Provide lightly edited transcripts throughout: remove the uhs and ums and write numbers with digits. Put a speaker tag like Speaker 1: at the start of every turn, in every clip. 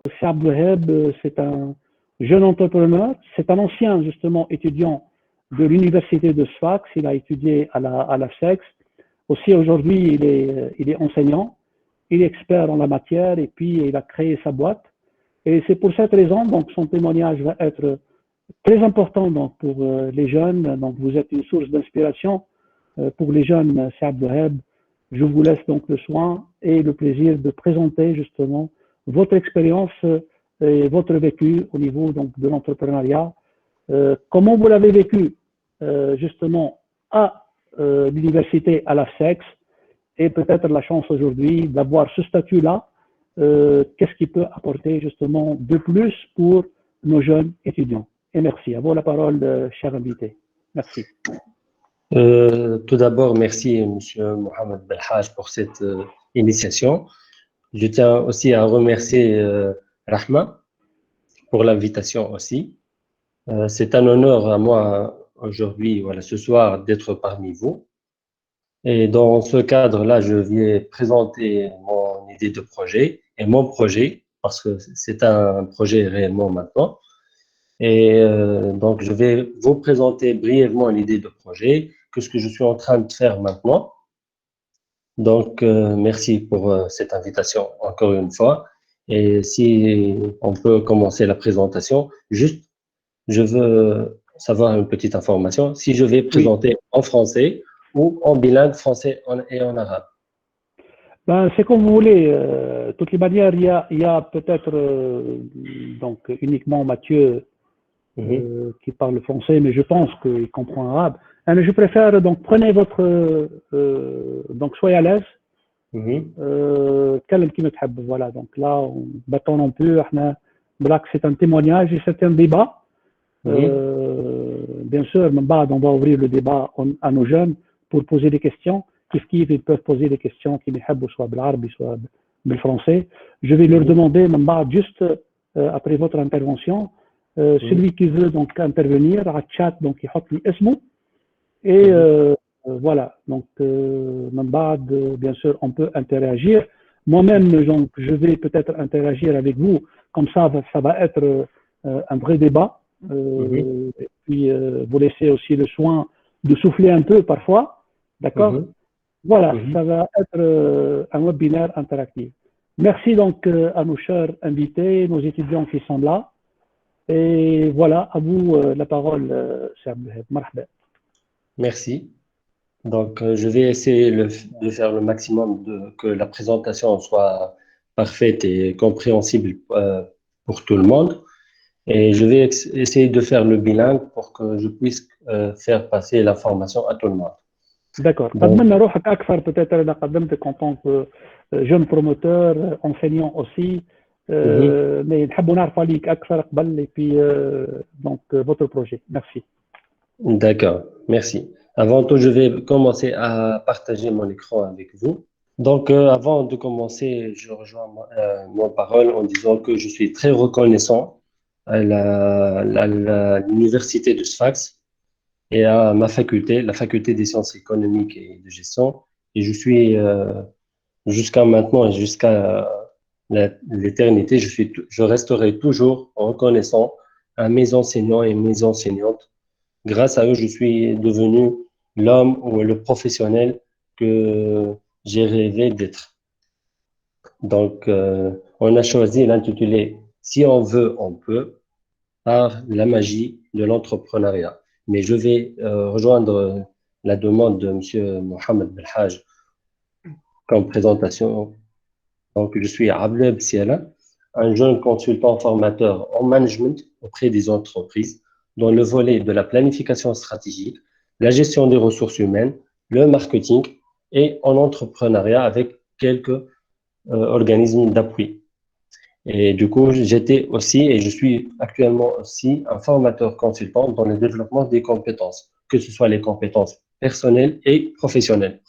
Speaker 1: Cheikh Abdelwaheb, c'est un jeune entrepreneur, c'est un ancien justement étudiant de l'université de Sfax, il a étudié à la FSEX. Aussi aujourd'hui, il est enseignant, il est expert en la matière et puis il a créé sa boîte. Et c'est pour cette raison, donc son témoignage va être très important donc, pour les jeunes. Donc vous êtes une source d'inspiration pour les jeunes, Cheikh Abdelwaheb. Je vous laisse donc le soin et le plaisir de présenter justement votre expérience et votre vécu au niveau donc, de l'entrepreneuriat. Comment vous l'avez vécu justement à l'université, à la FSEX, et peut-être la chance aujourd'hui d'avoir ce statut-là. Qu'est-ce qui peut apporter justement de plus pour nos jeunes étudiants? Et merci. À vous la parole, cher invité. Merci.
Speaker 2: Tout d'abord, merci M. Mohamed Belhaj pour cette initiation. Je tiens aussi à remercier Rahma pour l'invitation aussi. C'est un honneur à moi aujourd'hui, voilà, ce soir, d'être parmi vous. Et dans ce cadre-là, je vais présenter mon idée de projet et mon projet, parce que c'est un projet réellement maintenant. Et donc, je vais vous présenter brièvement l'idée de projet, que ce que je suis en train de faire maintenant. Donc, merci pour cette invitation encore une fois. Et si on peut commencer la présentation, juste, je veux savoir une petite information. Si je vais présenter en français ou en bilingue français et en arabe.
Speaker 1: Ben, c'est comme vous voulez. Toutes les manières, il y a peut-être donc uniquement Mathieu qui parle français, mais je pense qu'il comprend arabe. Alors, je préfère donc prenez votre donc soyez à l'aise. كلم كيما تحب. Voilà, donc là on bâtonne un peu. C'est un témoignage et c'est un débat. Bien sûr, on va ouvrir le débat à nos jeunes pour poser des questions. Ils peuvent poser des questions qui soit بالعربي soit بالفرنسي. Je vais leur demander juste après votre intervention. Celui qui veut donc intervenir à chat, donc il hop li اسمه et voilà, donc bien sûr on peut interagir. Moi-même, donc, je vais peut-être interagir avec vous, comme ça va être un vrai débat. Et puis vous laissez aussi le soin de souffler un peu parfois, d'accord? Voilà, ça va être un webinaire interactif. Merci donc à nos chers invités, nos étudiants qui sont là. Et voilà, à vous la parole, Cheikh Abdelwaheb. Marhaba.
Speaker 2: Merci. Donc, je vais essayer de faire le maximum que la présentation soit parfaite et compréhensible pour tout le monde. Et je vais essayer de faire le bilingue pour que je puisse faire passer l'information à tout le monde.
Speaker 1: D'accord. أتمنى روحك أكثر peut-être إذا قدمتك en tant que jeune promoteur, enseignant aussi. Mais نحب نعرف عليك أكثر قبل et puis donc votre projet. Merci.
Speaker 2: D'accord. Merci. Avant tout, je vais commencer à partager mon écran avec vous. Donc, avant de commencer, je rejoins mon parole en disant que je suis très reconnaissant à l'université de Sfax et à ma faculté, la faculté des sciences économiques et de gestion. Et je suis, jusqu'à maintenant et jusqu'à l'éternité, je resterai toujours reconnaissant à mes enseignants et mes enseignantes. Grâce à eux, je suis devenu l'homme ou le professionnel que j'ai rêvé d'être. Donc, on a choisi l'intitulé « Si on veut, on peut » par la magie de l'entrepreneuriat. Mais je vais rejoindre la demande de M. Mohamed Belhaj comme présentation. Donc, je suis Abdelwaheb Siala, un jeune consultant formateur en management auprès des entreprises dans le volet de la planification stratégique, la gestion des ressources humaines, le marketing et en entrepreneuriat avec quelques organismes d'appui. Et du coup, j'étais aussi et je suis actuellement aussi un formateur consultant dans le développement des compétences, que ce soit les compétences personnelles et professionnelles.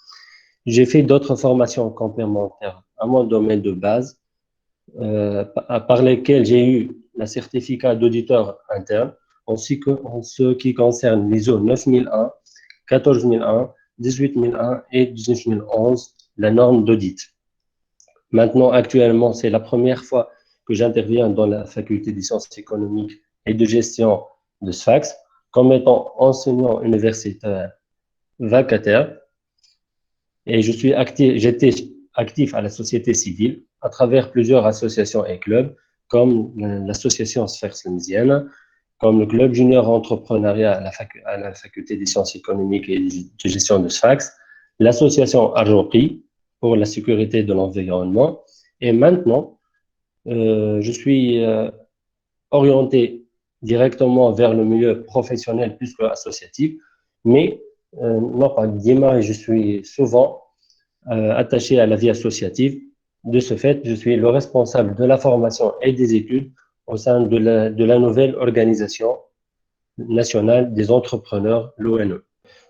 Speaker 2: J'ai fait d'autres formations complémentaires à mon domaine de base, par lesquelles j'ai eu la certificat d'auditeur interne, ainsi que en ce qui concerne l'ISO 9001, 14001, 18001 et 19011, la norme d'audit. Maintenant, actuellement, c'est la première fois que j'interviens dans la faculté des sciences économiques et de gestion de Sfax comme étant enseignant universitaire vacataire. Et j'étais actif à la société civile à travers plusieurs associations et clubs, comme l'association Sfax Lemzienne, comme le club junior entrepreneuriat à la faculté des sciences économiques et de gestion de Sfax, l'association Arjoqi pour la sécurité de l'environnement. Et maintenant, je suis orienté directement vers le milieu professionnel plus que associatif, mais non pas Dima, je suis souvent attaché à la vie associative. De ce fait, je suis le responsable de la formation et des études au sein de la nouvelle organisation nationale des entrepreneurs, l'ONE.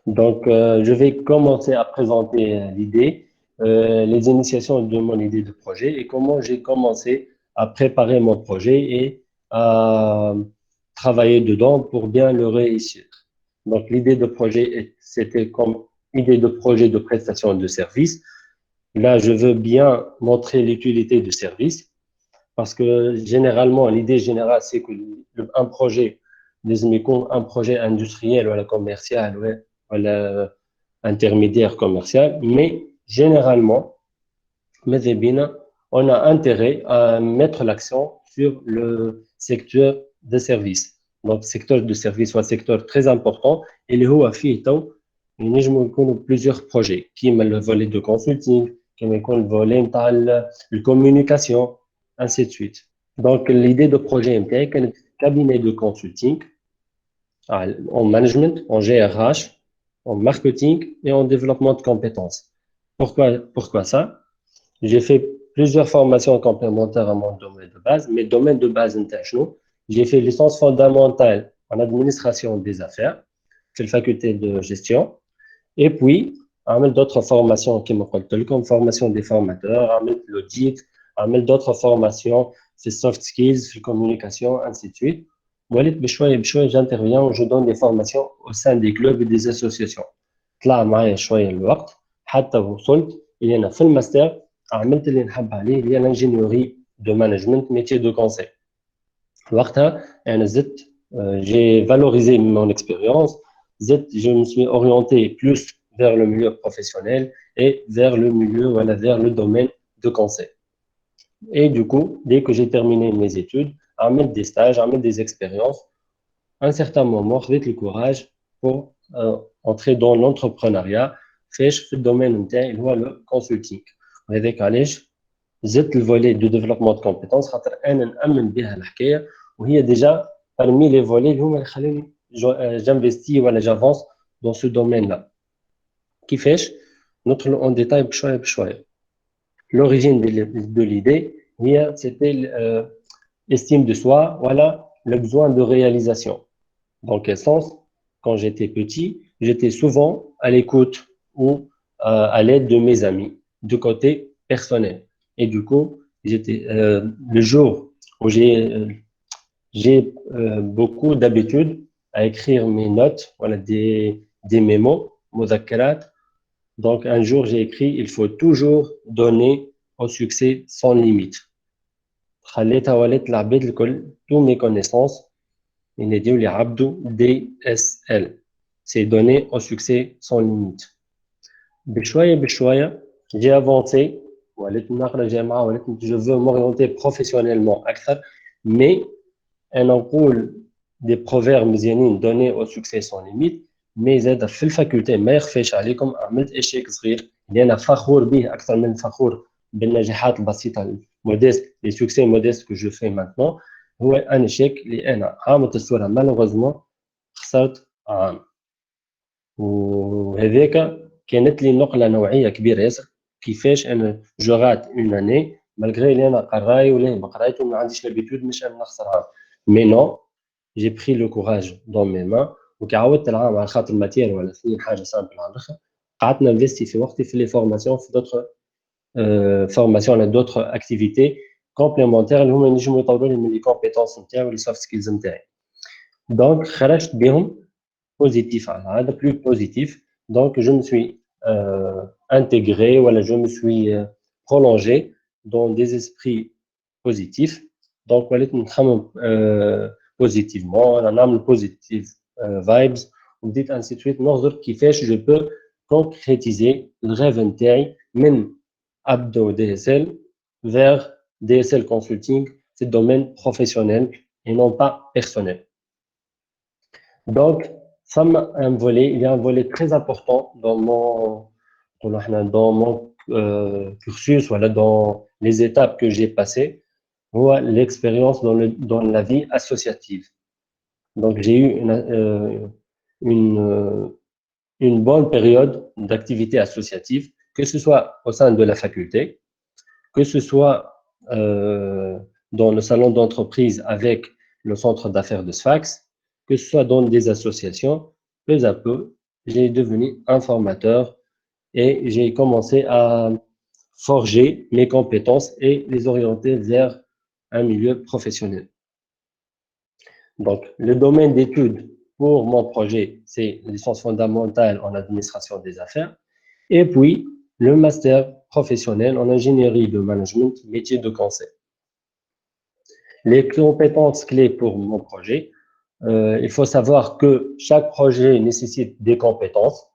Speaker 2: Donc, je vais commencer à présenter l'idée, les initiations de mon idée de projet et comment j'ai commencé à préparer mon projet et à travailler dedans pour bien le réussir. Donc, l'idée de projet, c'était comme idée de projet de prestation de service. Là, je veux bien montrer l'utilité du service parce que généralement, l'idée générale, c'est qu'un projet, un projet industriel ou commercial, ou intermédiaire commercial, mais généralement, on a intérêt à mettre l'accent sur le secteur de service. Donc, secteur de service, c'est un secteur très important. Et le haut affi il y a plusieurs projets, qui est le volet de consulting, qui est le volet de communication, ainsi de suite. Donc, l'idée de projet MTEC, un cabinet de consulting en management, en GRH, en marketing et en développement de compétences. Pourquoi ça? J'ai fait plusieurs formations complémentaires à mon domaine de base. Mes domaines de base internationaux, j'ai fait licence fondamentale en administration des affaires, c'est la faculté de gestion. Et puis, d'autres formations qui me rappellent, comme formation des formateurs, l'audit, d'autres formations, c'est soft skills, communication, ainsi de suite. J'interviens, je donne des formations au sein des clubs et des associations. طلع معايا شوية الوقت حتى وصلت إلى أنا في الماستر عملت اللي نحب عليه اللي هي l'ingénierie de management métier de conseil. وقتها أنا زدت j'ai valorisé mon expérience, je me suis orienté plus vers le milieu professionnel et vers le milieu, voilà, vers le domaine de conseil. Et du coup, dès que j'ai terminé mes études, à mettre des stages, à mettre des expériences, à un certain moment, j'ai le courage pour entrer dans l'entrepreneuriat, faire le domaine interne, le consulting. Avec Alej, j'ai le volet de développement de compétences, et déjà parmi les volets, j'investis ou j'avance dans ce domaine-là. Qui fait, notre en détail, l'origine de l'idée, c'était l'estime de soi, voilà, le besoin de réalisation. Dans quel sens? Quand j'étais petit, j'étais souvent à l'écoute ou à l'aide de mes amis, du côté personnel. Et du coup, le jour où j'ai beaucoup d'habitude à écrire mes notes, voilà, des mémos, mudhakkarat. Donc, un jour, j'ai écrit, il faut toujours donner au succès sans limite. Tous mes connaissances, il est dit les Abdou DSL. C'est donner au succès sans limite. Bishwaya, j'ai avancé. Je veux m'orienter professionnellement, mais un encours des proverbes musulmans donner au succès sans limite. Mais زاد في الفاكولتي ما يخفيش عليكم عملت اشيك صغير اللي انا فخور به اكثر من فخور بالنجاحات البسيطه الموديست لي سوكسي موديست كو جو في مانتنون هو ان اشيك اللي انا عامة الصوره مالوغوزمون خسرت عام وهذاك كانت لي نقله نوعيه كبيره ياسر كيفاش انا جوغات اون اني مالغري اللي انا قراي ولا ما قرايت وما عنديش لابيتود مش انا نخسر عام مي نو جي بري لو كوراج دون مي مان وكي عاودت العام على خاطر الماتير ولا سنين حاجه سامبل على الاخر قعدت ننفستي في وقتي في لي فورماسيون في دوتر فورماسيون ولا دوتر اكتيفيتي كومبليمونتير اللي هما ينجموا يطوروا لي من لي كومبيتونس نتاعي ولي سوفت سكيلز نتاعي دونك خرجت بهم بوزيتيف على هذا بلو بوزيتيف دونك جو مي سوي intégré ولا جو مي سوي prolongé dans des esprits positifs Donc, وليت نتخمم positivement, نعمل positive vibes, وبديت ainsi de suite نغزر كيفاش je peux concrétiser le rêve نتاعي من Abdo DSL vers DSL Consulting, c'est le domaine professionnel et non pas personnel. Donc, il y a un volet très important dans mon cursus, voilà, dans les étapes que j'ai passées, l'expérience dans la vie associative. Donc, j'ai eu une bonne période d'activité associative, que ce soit au sein de la faculté, que ce soit dans le salon d'entreprise avec le centre d'affaires de Sfax, que ce soit dans des associations, peu à peu, j'ai devenu un formateur et j'ai commencé à forger mes compétences et les orienter vers un milieu professionnel. Donc, le domaine d'études pour mon projet, c'est licence fondamentale en administration des affaires. Et puis, le master professionnel en ingénierie de management, métier de conseil. Les compétences clés pour mon projet, il faut savoir que chaque projet nécessite des compétences.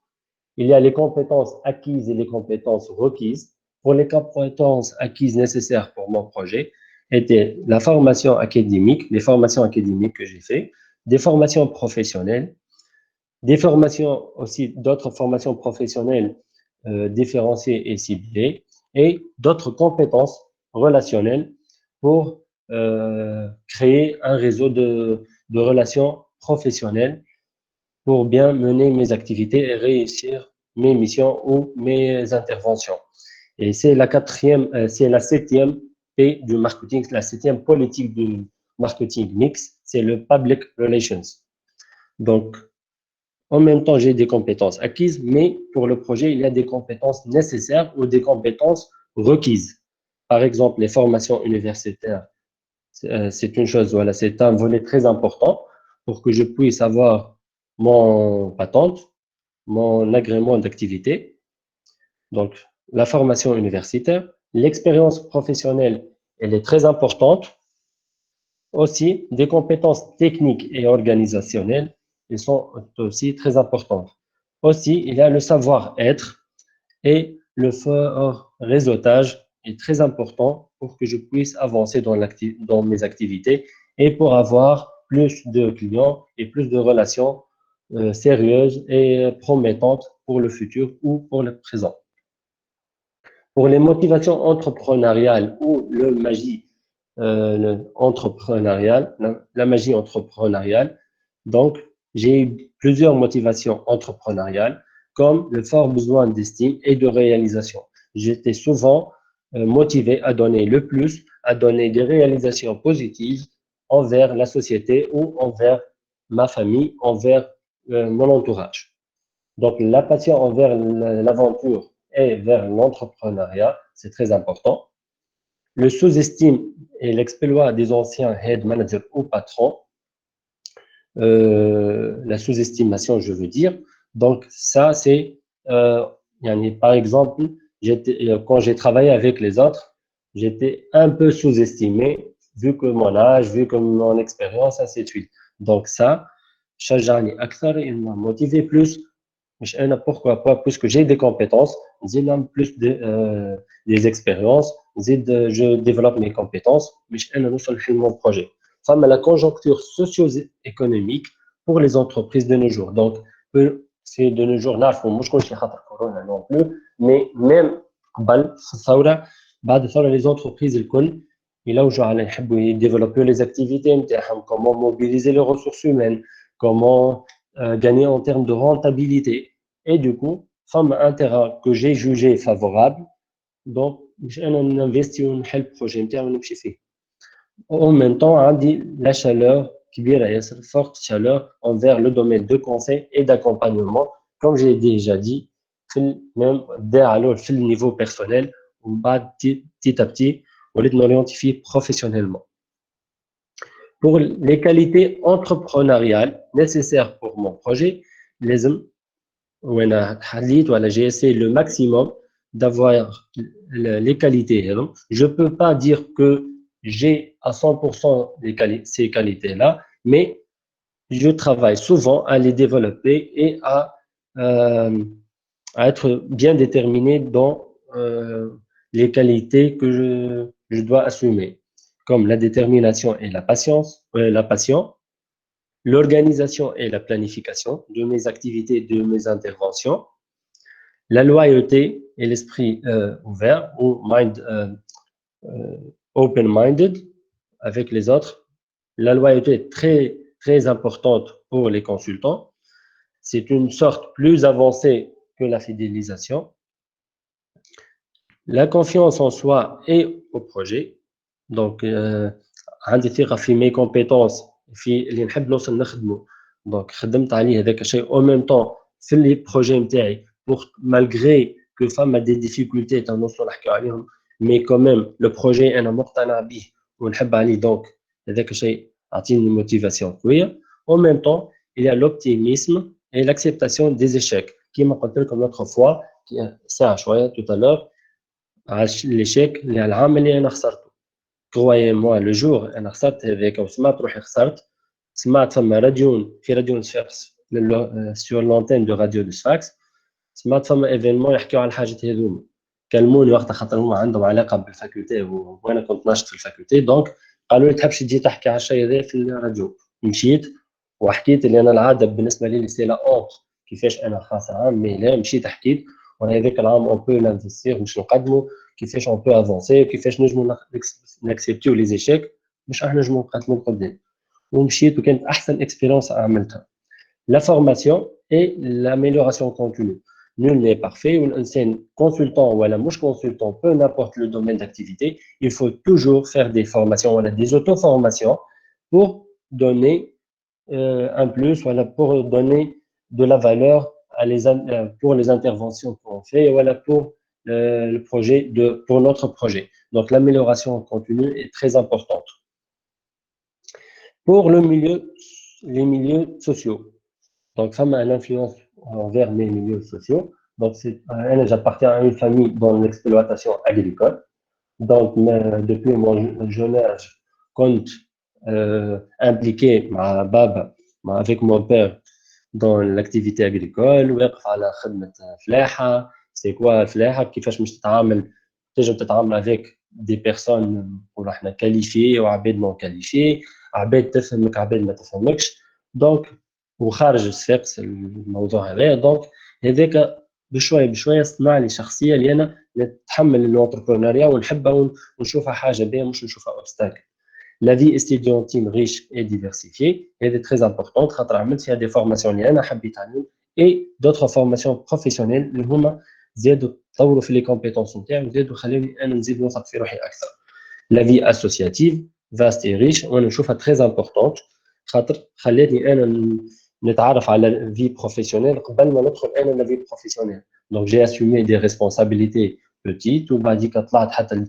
Speaker 2: Il y a les compétences acquises et les compétences requises. Pour les compétences acquises nécessaires pour mon projet, étaient la formation académique, les formations académiques que j'ai fait, des formations professionnelles, des formations aussi, d'autres formations professionnelles différenciées et ciblées, et d'autres compétences relationnelles pour créer un réseau de relations professionnelles pour bien mener mes activités et réussir mes missions ou mes interventions. Et c'est c'est la septième P du marketing, la septième politique du marketing mix, c'est le public relations. Donc, en même temps, j'ai des compétences acquises, mais pour le projet, il y a des compétences nécessaires ou des compétences requises. Par exemple, les formations universitaires, c'est une chose, voilà, c'est un volet très important pour que je puisse avoir mon patente, mon agrément d'activité. Donc, la formation universitaire, l'expérience professionnelle, elle est très importante. Aussi, des compétences techniques et organisationnelles, elles sont aussi très importantes. Aussi, il y a le savoir-être et le fort réseautage est très important pour que je puisse avancer dans mes activités et pour avoir plus de clients et plus de relations sérieuses et promettantes pour le futur ou pour le présent. Pour les motivations entrepreneuriales ou la magie entrepreneuriale, donc j'ai eu plusieurs motivations entrepreneuriales comme le fort besoin d'estime et de réalisation. J'étais souvent motivé à donner le plus, à donner des réalisations positives envers la société ou envers ma famille, envers mon entourage. Donc, la passion envers l'aventure et vers l'entrepreneuriat, c'est très important. Le sous-estime et l'exploit des anciens head managers ou patrons, la sous-estimation, je veux dire. Donc, ça, c'est, par exemple, quand j'ai travaillé avec les autres, j'étais un peu sous-estimé, vu que mon âge, vu que mon expérience, ainsi de suite. Donc, ça, شجعني أكثر, il m'a motivé plus. Pourquoi pas, puisque j'ai des compétences, j'ai plus des expériences, je développe mes compétences, mais je mon projet. Femme à la conjoncture socio-économique pour les entreprises de nos jours. Donc, c'est de nos jours, corona non plus, mais même les entreprises, il a où développer les activités, comment mobiliser les ressources humaines, comment gagner en termes de rentabilité. Et du coup, femme un terrain que j'ai jugé favorable, donc j'ai investi dans le projet. En même temps, la chaleur, forte chaleur envers le domaine de conseil et d'accompagnement, comme j'ai déjà dit, même dès le niveau personnel, on va petit à petit, on va l'identifier professionnellement. Pour les qualités entrepreneuriales nécessaires pour mon projet, j'ai essayé le maximum d'avoir les qualités. Je ne peux pas dire que j'ai à 100% ces qualités-là, mais je travaille souvent à les développer et à être bien déterminé dans les qualités que je dois assumer, comme la détermination et la passion, l'organisation et la planification de mes activités, de mes interventions, la loyauté et l'esprit ouvert ou open-minded avec les autres. La loyauté est très, très importante pour les consultants. C'est une sorte plus avancée que la fidélisation. La confiance en soi et au projet. Donc, عندي ثقة في mes compétences في اللي نحب نوصل نخدمه. Donc, خدمت عليه هذاك الشيء en même temps في les projets نتاعي pour malgré que فما des difficultés تنوصلوا نحكيو عليهم mais quand même le projet أنا مقتنع به ونحب عليه donc هذاك الشيء عطيني motivation قوية. En même temps, il y a l'optimisme et l'acceptation des échecs. كما قلت لكم l'autre fois, ساعة شوية tout à l'heure, l'échec اللي على العام اللي أنا خسرته. Croyez-moi, le jour أنا خسرت هذاك وسمعت روحي خسرت سمعت فما راديون في راديو سفاكس sur l'antenne de radio de Sfax سمعت فما ايفينمون يحكيو على الحاجات هذوما كلموني وقتها خاطر هما عندهم علاقه بالفاكولتي وانا كنت ناشط في الفاكولتي دونك قالوا لي تحبش تجي تحكي على الشيء هذا في الراديو مشيت وحكيت اللي انا العاده بالنسبه لي سي لا اونت كيفاش انا خاسر عام مي لا مشيت حكيت وانا هذاك العام اون بو نانفستيغ باش نقدموا كيفاش اون بو افونسي كيفاش نجموا ناكسبتيو لي زيشيك باش احنا نجموا نقدموا قدام ومشيت وكانت احسن اكسبيريونس عملتها. La formation et l'amélioration continue. Nul n'est parfait. Un consultant ou un mouche consultant, peu n'importe le domaine d'activité, il faut toujours faire des formations, voilà, des auto-formations pour donner un plus, voilà, pour donner de la valeur pour les interventions qu'on fait, voilà, pour le projet pour notre projet. Donc l'amélioration continue est très importante. Pour les milieux sociaux. Donc, ça m'a une influence envers mes milieux sociaux. Donc, j'appartiens à une famille dans l'exploitation agricole. Donc, depuis mon jeune âge, compte impliqué avec mon père dans l'activité agricole. C'est quoi الفلاحة كيفاش مش تتعامل تنجم تتعامل avec des personnes qualifiées وعباد non qualifiées عباد تفهمك عباد ما تفهمكش donc وخارج الساقس الموضوع هذا دونك هذاك بشويه بشويه صنع لي شخصيه اللي انا نتحمل الانتربرونيا ونحبها ونشوفها حاجه باهيه مش نشوفها اوبستاكل. La vie estudiantine riche et diversifiée est très importante خاطر عملت فيها دي فورماسيون اللي انا حبيت عليهم et d'autres formations professionnelles اللي هما زادوا طوروا في لي كومبيتونس نتاعي وزادوا خلوني انا نزيد نوثق في روحي اكثر. La vie associative vaste et riche وانا نشوفها très importante خاطر خلاتني انا نتعرف على la vie professionnelle قبل ما ندخل انا la vie professionnelle. Donc j'ai assumé des responsabilités petites وبعديك طلعت حتى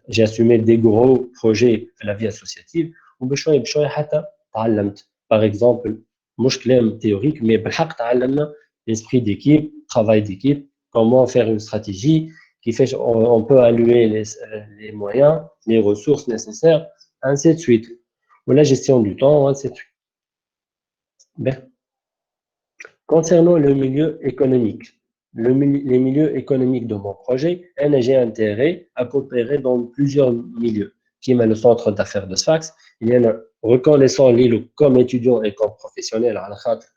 Speaker 2: j'ai assumé des gros projets في la vie associative وبشويه بشويه حتى تعلمت. Par exemple مش كلام théorique mais بالحق تعلمنا l'esprit d'équipe, travail d'équipe, comment faire une stratégie, كيفاش on peut allouer les moyens, les ressources nécessaires, ainsi de suite. Ou la gestion du temps, ainsi de suite. Bien. Concernant le milieu économique, les milieux économiques de mon projet, j'ai intérêt à coopérer dans plusieurs milieux. Qui est le centre d'affaires de Sfax, il y en a reconnaissant l'île comme étudiant et comme professionnel à la khatre.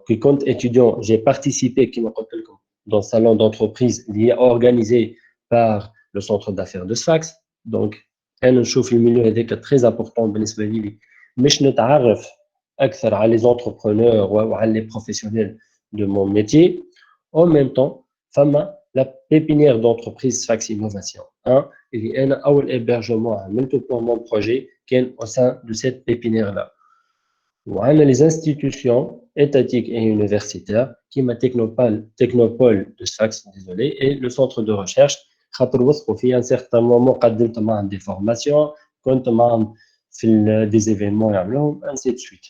Speaker 2: Puis quand étudiant, j'ai participé dans le salon d'entreprise lié organisé par le centre d'affaires de Sfax. Donc, je trouve le milieu est très important بالنسبة لي. مش نتعرف أكثر على les entrepreneurs ou على les professionnels de mon métier. En même temps, فما la pépinière d'entreprise Sfax Innovation 1, il y a un أول hébergement عملته pour mon projet كان au sein de cette pépinière-là. On a les institutions étatiques et universitaires qui m'a Technopole de Sfax, désolé, et le centre de recherche. خاطر وثقوا في un certain moment قدمت معهم des formations, كنت معهم في des événements يعملوهم, ainsi de suite.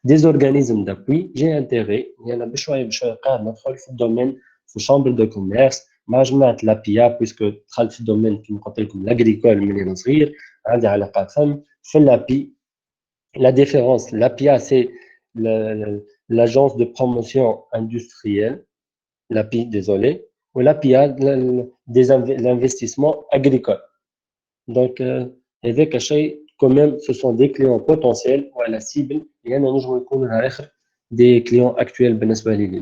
Speaker 2: Des organismes d'appui, j'ai intérêt, il y en a بشوية بشوية قاعد ندخل في الدوmaine في chambre de commerce, مع جماعه لابيا بويسكو دخلت في الدومين كيما قلت لكم لاغريكول من انا صغير عندي علاقات في لابي. La différence, l'APIA, c'est l'agence de promotion industrielle, l'API, désolé, ou l'APIA, l'investissement agricole. Donc, avec quand même, ce sont des clients potentiels ou à la cible. Il y a des clients actuels.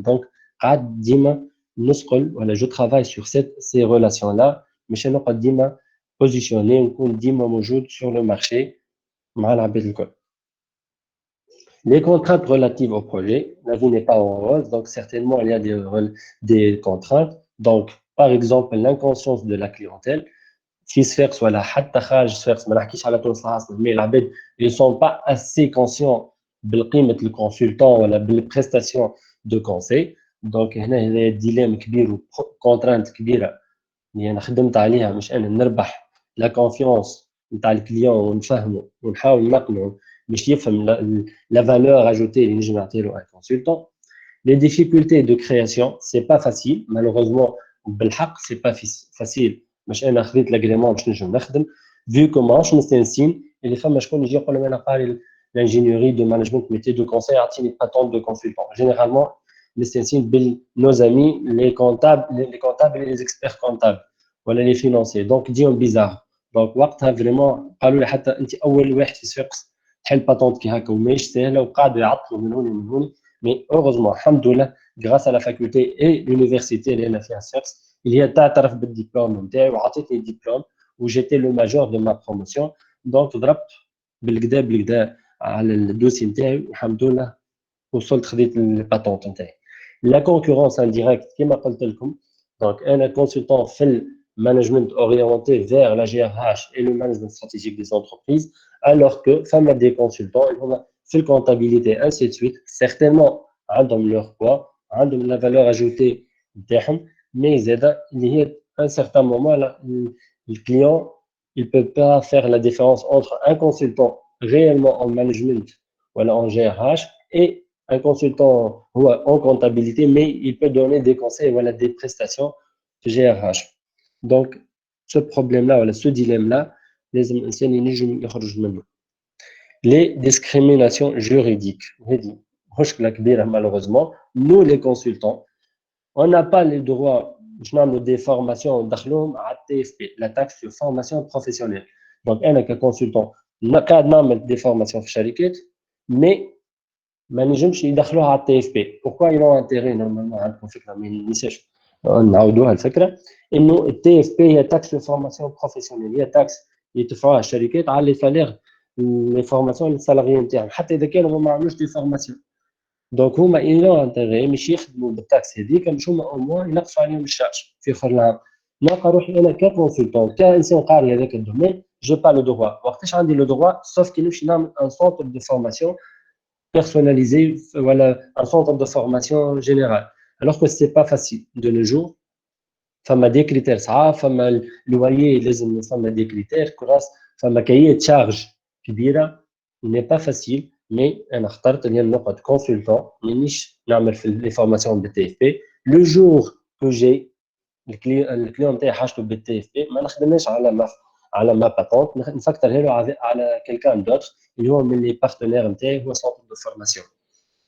Speaker 2: Donc, je travaille sur ces relations-là, mais je suis positionné sur le marché. Les contraintes relatives au projet, la vie n'est pas en rose, donc certainement il y a des contraintes. Donc, par exemple, l'inconscience de la clientèle, qui se fait soit la mais ils ne sont pas assez conscients de le consultant ou la prestation de conseil. Donc, il y a des dilemmes ou contraintes كبيرة اللي أنا خدمت عليها مش أنا نربح la confiance نتاع الكليون ونفهمه ونحاول نقنعه باش يفهم la valeur ajoutée اللي نجم نعطيله un consultant. Les difficultés de création, c'est pas facile. Malheureusement, بالحق c'est pas facile. مش أنا خذيت l'agrément باش نجم نخدم. Vu comment مش مستانسين اللي فما شكون يجي يقول لهم أنا قاري l'ingénierie de management métier de conseil أعطيني patente de consultant. Généralement, مستانسين nos amis les comptables et les experts comptables ولا les financiers. Donc ديهم bizarre. Donc وقتها vraiment قالوا لي حتى أنت أول واحد في السوق تحل باتونت كي هكا وماهيش سهله وقاعدوا يعطلوا من هون ومن هون. Mais heureusement, alhamdoulilah, grâce à la faculté et l'université اللي أنا فيها السيركس اللي هي تعترف بالدبلوم نتاعي وعطيتني الدبلوم وجيتي لو ماجور دو ما بروموسيون. دونك ضربت بالكدا على الدوسي نتاعي والحمد لله وصلت خديت الباتونت نتاعي. لا كونكورونس انديريكت كما قلت لكم. دونك انا كونسلتون في المانجمنت اورينتي vers la GRH et le management stratégique des entreprises, alors que فما des consultants ils ont في الكونتابيليتي ainsi de suite. Certainement عندهم leur poids, عندهم la valeur ajoutée نتاعهم, mais زاده اللي هي à un certain moment le client il peut pas faire la différence entre un consultant réellement en management ou en GRH et un consultant en comptabilité, mais il peut donner des conseils, voilà, des prestations de GRH. Donc, ce problème-là, voilà, ce dilemme-là, les anciens, les discriminations juridiques. Malheureusement, nous les consultants, on n'a pas les droits de des formations à TFP, la taxe sur formation professionnelle. Donc, un consultant, on a des formations chez mais ما نجمش يدخلوها على التي اف بي. بوركوا يلون انتيري نورمالمون عندكم فكره ما ننساش نعاودوها الفكره انه التي اف بي هي تاكس فورماسيون بروفيسيونيل, هي تاكس يدفعوها الشركات على لي سالير لي فورماسيون للسالاريين نتاعهم حتى اذا كانوا ما عملوش دي فورماسيون. دونك هما يلون انتيري مش يخدموا بالتاكس هذيك باش هما او موان ينقصوا عليهم الشارج في اخر العام. نلقى روحي انا ككونسلتون كانسان قاري هذاك الدومين جو با لو درووا. وقتاش عندي لو درووا سوف كي نمشي نعمل ان سونتر دو فورماسيون personnalisé, voilà, un centre de formation générale. Alors que ce n'est pas facile de nos jours. فما des critères صعاب, فما الوالي لازم فما des critères كراس, فما كاية تشارج كبيرة. n'est pas facile, mais أنا اخترت اللي نقعد consultant مانيش نعمل في les formations بالتي اف بي. لو جور كو جي الكليون نتاعي حاجته بالتي اف بي ما نخدمهاش على ما باتونت, نفكترها له على quelqu'un d'autre اللي هو من لي بارتنير نتاعي هو سونتر دو فورماسيون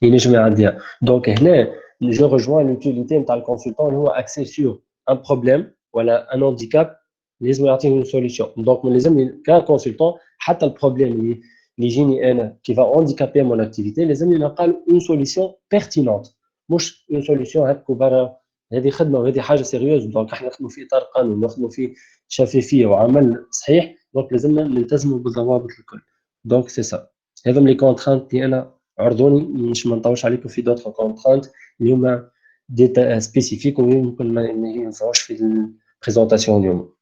Speaker 2: ينجم يعديها. دونك هنا جو رجوان لوتيليتي نتاع الكونسلتون اللي هو اكسي سور ان بروبليم ولا ان هانديكاب لازم يعطيه اون سوليسيون. دونك من لازمني ككونسلتون حتى البروبليم اللي يجيني انا كي فا هانديكابي مون اكتيفيتي لازمني نلقى له اون سوليسيون بيرتينونت, مش اون سوليسيون هكا برا. هذه خدمه وهذه حاجه سيريوز. دونك احنا نخدموا في اطار قانون, نخدموا في شفافيه وعمل صحيح. دونك لازمنا نلتزموا بالضوابط الكل. دونك سي سا, هذم لي كونترانت اللي انا عرضوني. مش ما نطولش عليكم في دوطخ كونترانت اللي هما ديتا سبيسيفيك ويمكن ما ينفعوش في البريزونطاسيون اليوم.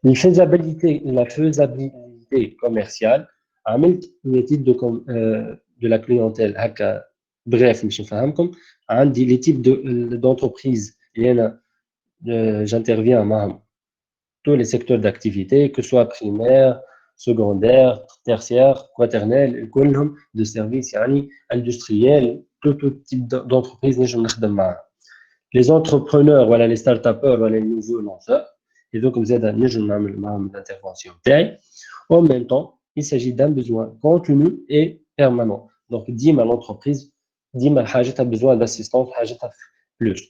Speaker 2: la faisabilité commerciale, عملت une étude de la clientèle هكا bref باش نفهمكم. عندي les types d'entreprises اللي انا j'interviens معهم tous les secteurs d'activité, que ce soit primaire, secondaire, tertiaire, quaternaire, كلهم de services يعني industriels, tout type d'entreprise نجم نخدم معها. les entrepreneurs, voilà, les start-upers, voilà, les nouveaux lanceurs. Et donc, vous êtes à l'intervention. En même temps, il s'agit d'un besoin continu et permanent. Donc, dis-moi l'entreprise, dis-moi, tu as besoin d'assistance, tu as plus.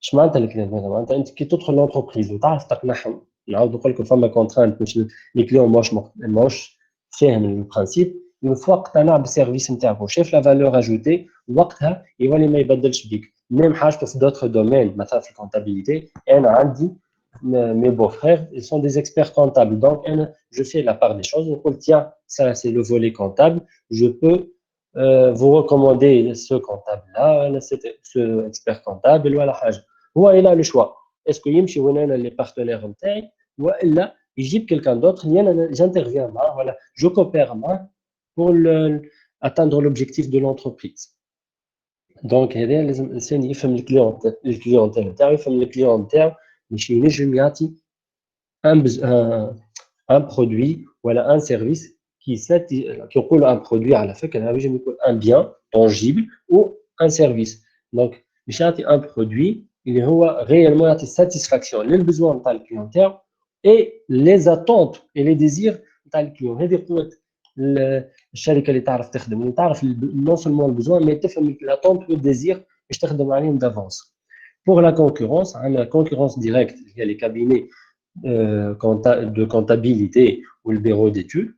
Speaker 2: Je m'entends le client, انت كي تدخل l'entreprise وتعرف تقنعهم نعاود نقول لك فما كونترانت باش لي كليون ماهوش فاهم البرانسيب يوفوا اقتنع بالسيرفيس نتاعك وشاف لا فالور اجوتي وقتها يولي ما يبدلش بيك ميم حاجته في دوتر دومين مثلا في الكونتابيليتي انا عندي mes beaux-frères ils sont des experts comptables donc je fais la part des choses نقول tiens ça c'est le volet comptable je peux vous recommander ce comptable-là, ce expert comptable, voilà, هو il a le choix. Est-ce qu'il يمشي وين انا les partenaires نتاعي والا يجيب quelqu'un d'autre اللي انا j'interviens معاه voilà je coopère معاه pour atteindre l'objectif de l'entreprise. Donc هذا لازم الانسان يفهم الكليون نتاعو يفهم الكليون نتاعو باش ينجم يعطي un produit ولا un service qui roule un produit à la fin, un bien tangible ou un service. Donc, un produit, il est réellement une satisfaction, les besoins de le client et les attentes et les désirs de le client. الشركة اللي تعرف تخدم اللي تعرف non seulement le besoin mais تفهم l'attente et le désir باش تخدم عليهم d'avance. Pour la concurrence, la concurrence directe, il y a les cabinets de comptabilité ou le bureau d'études.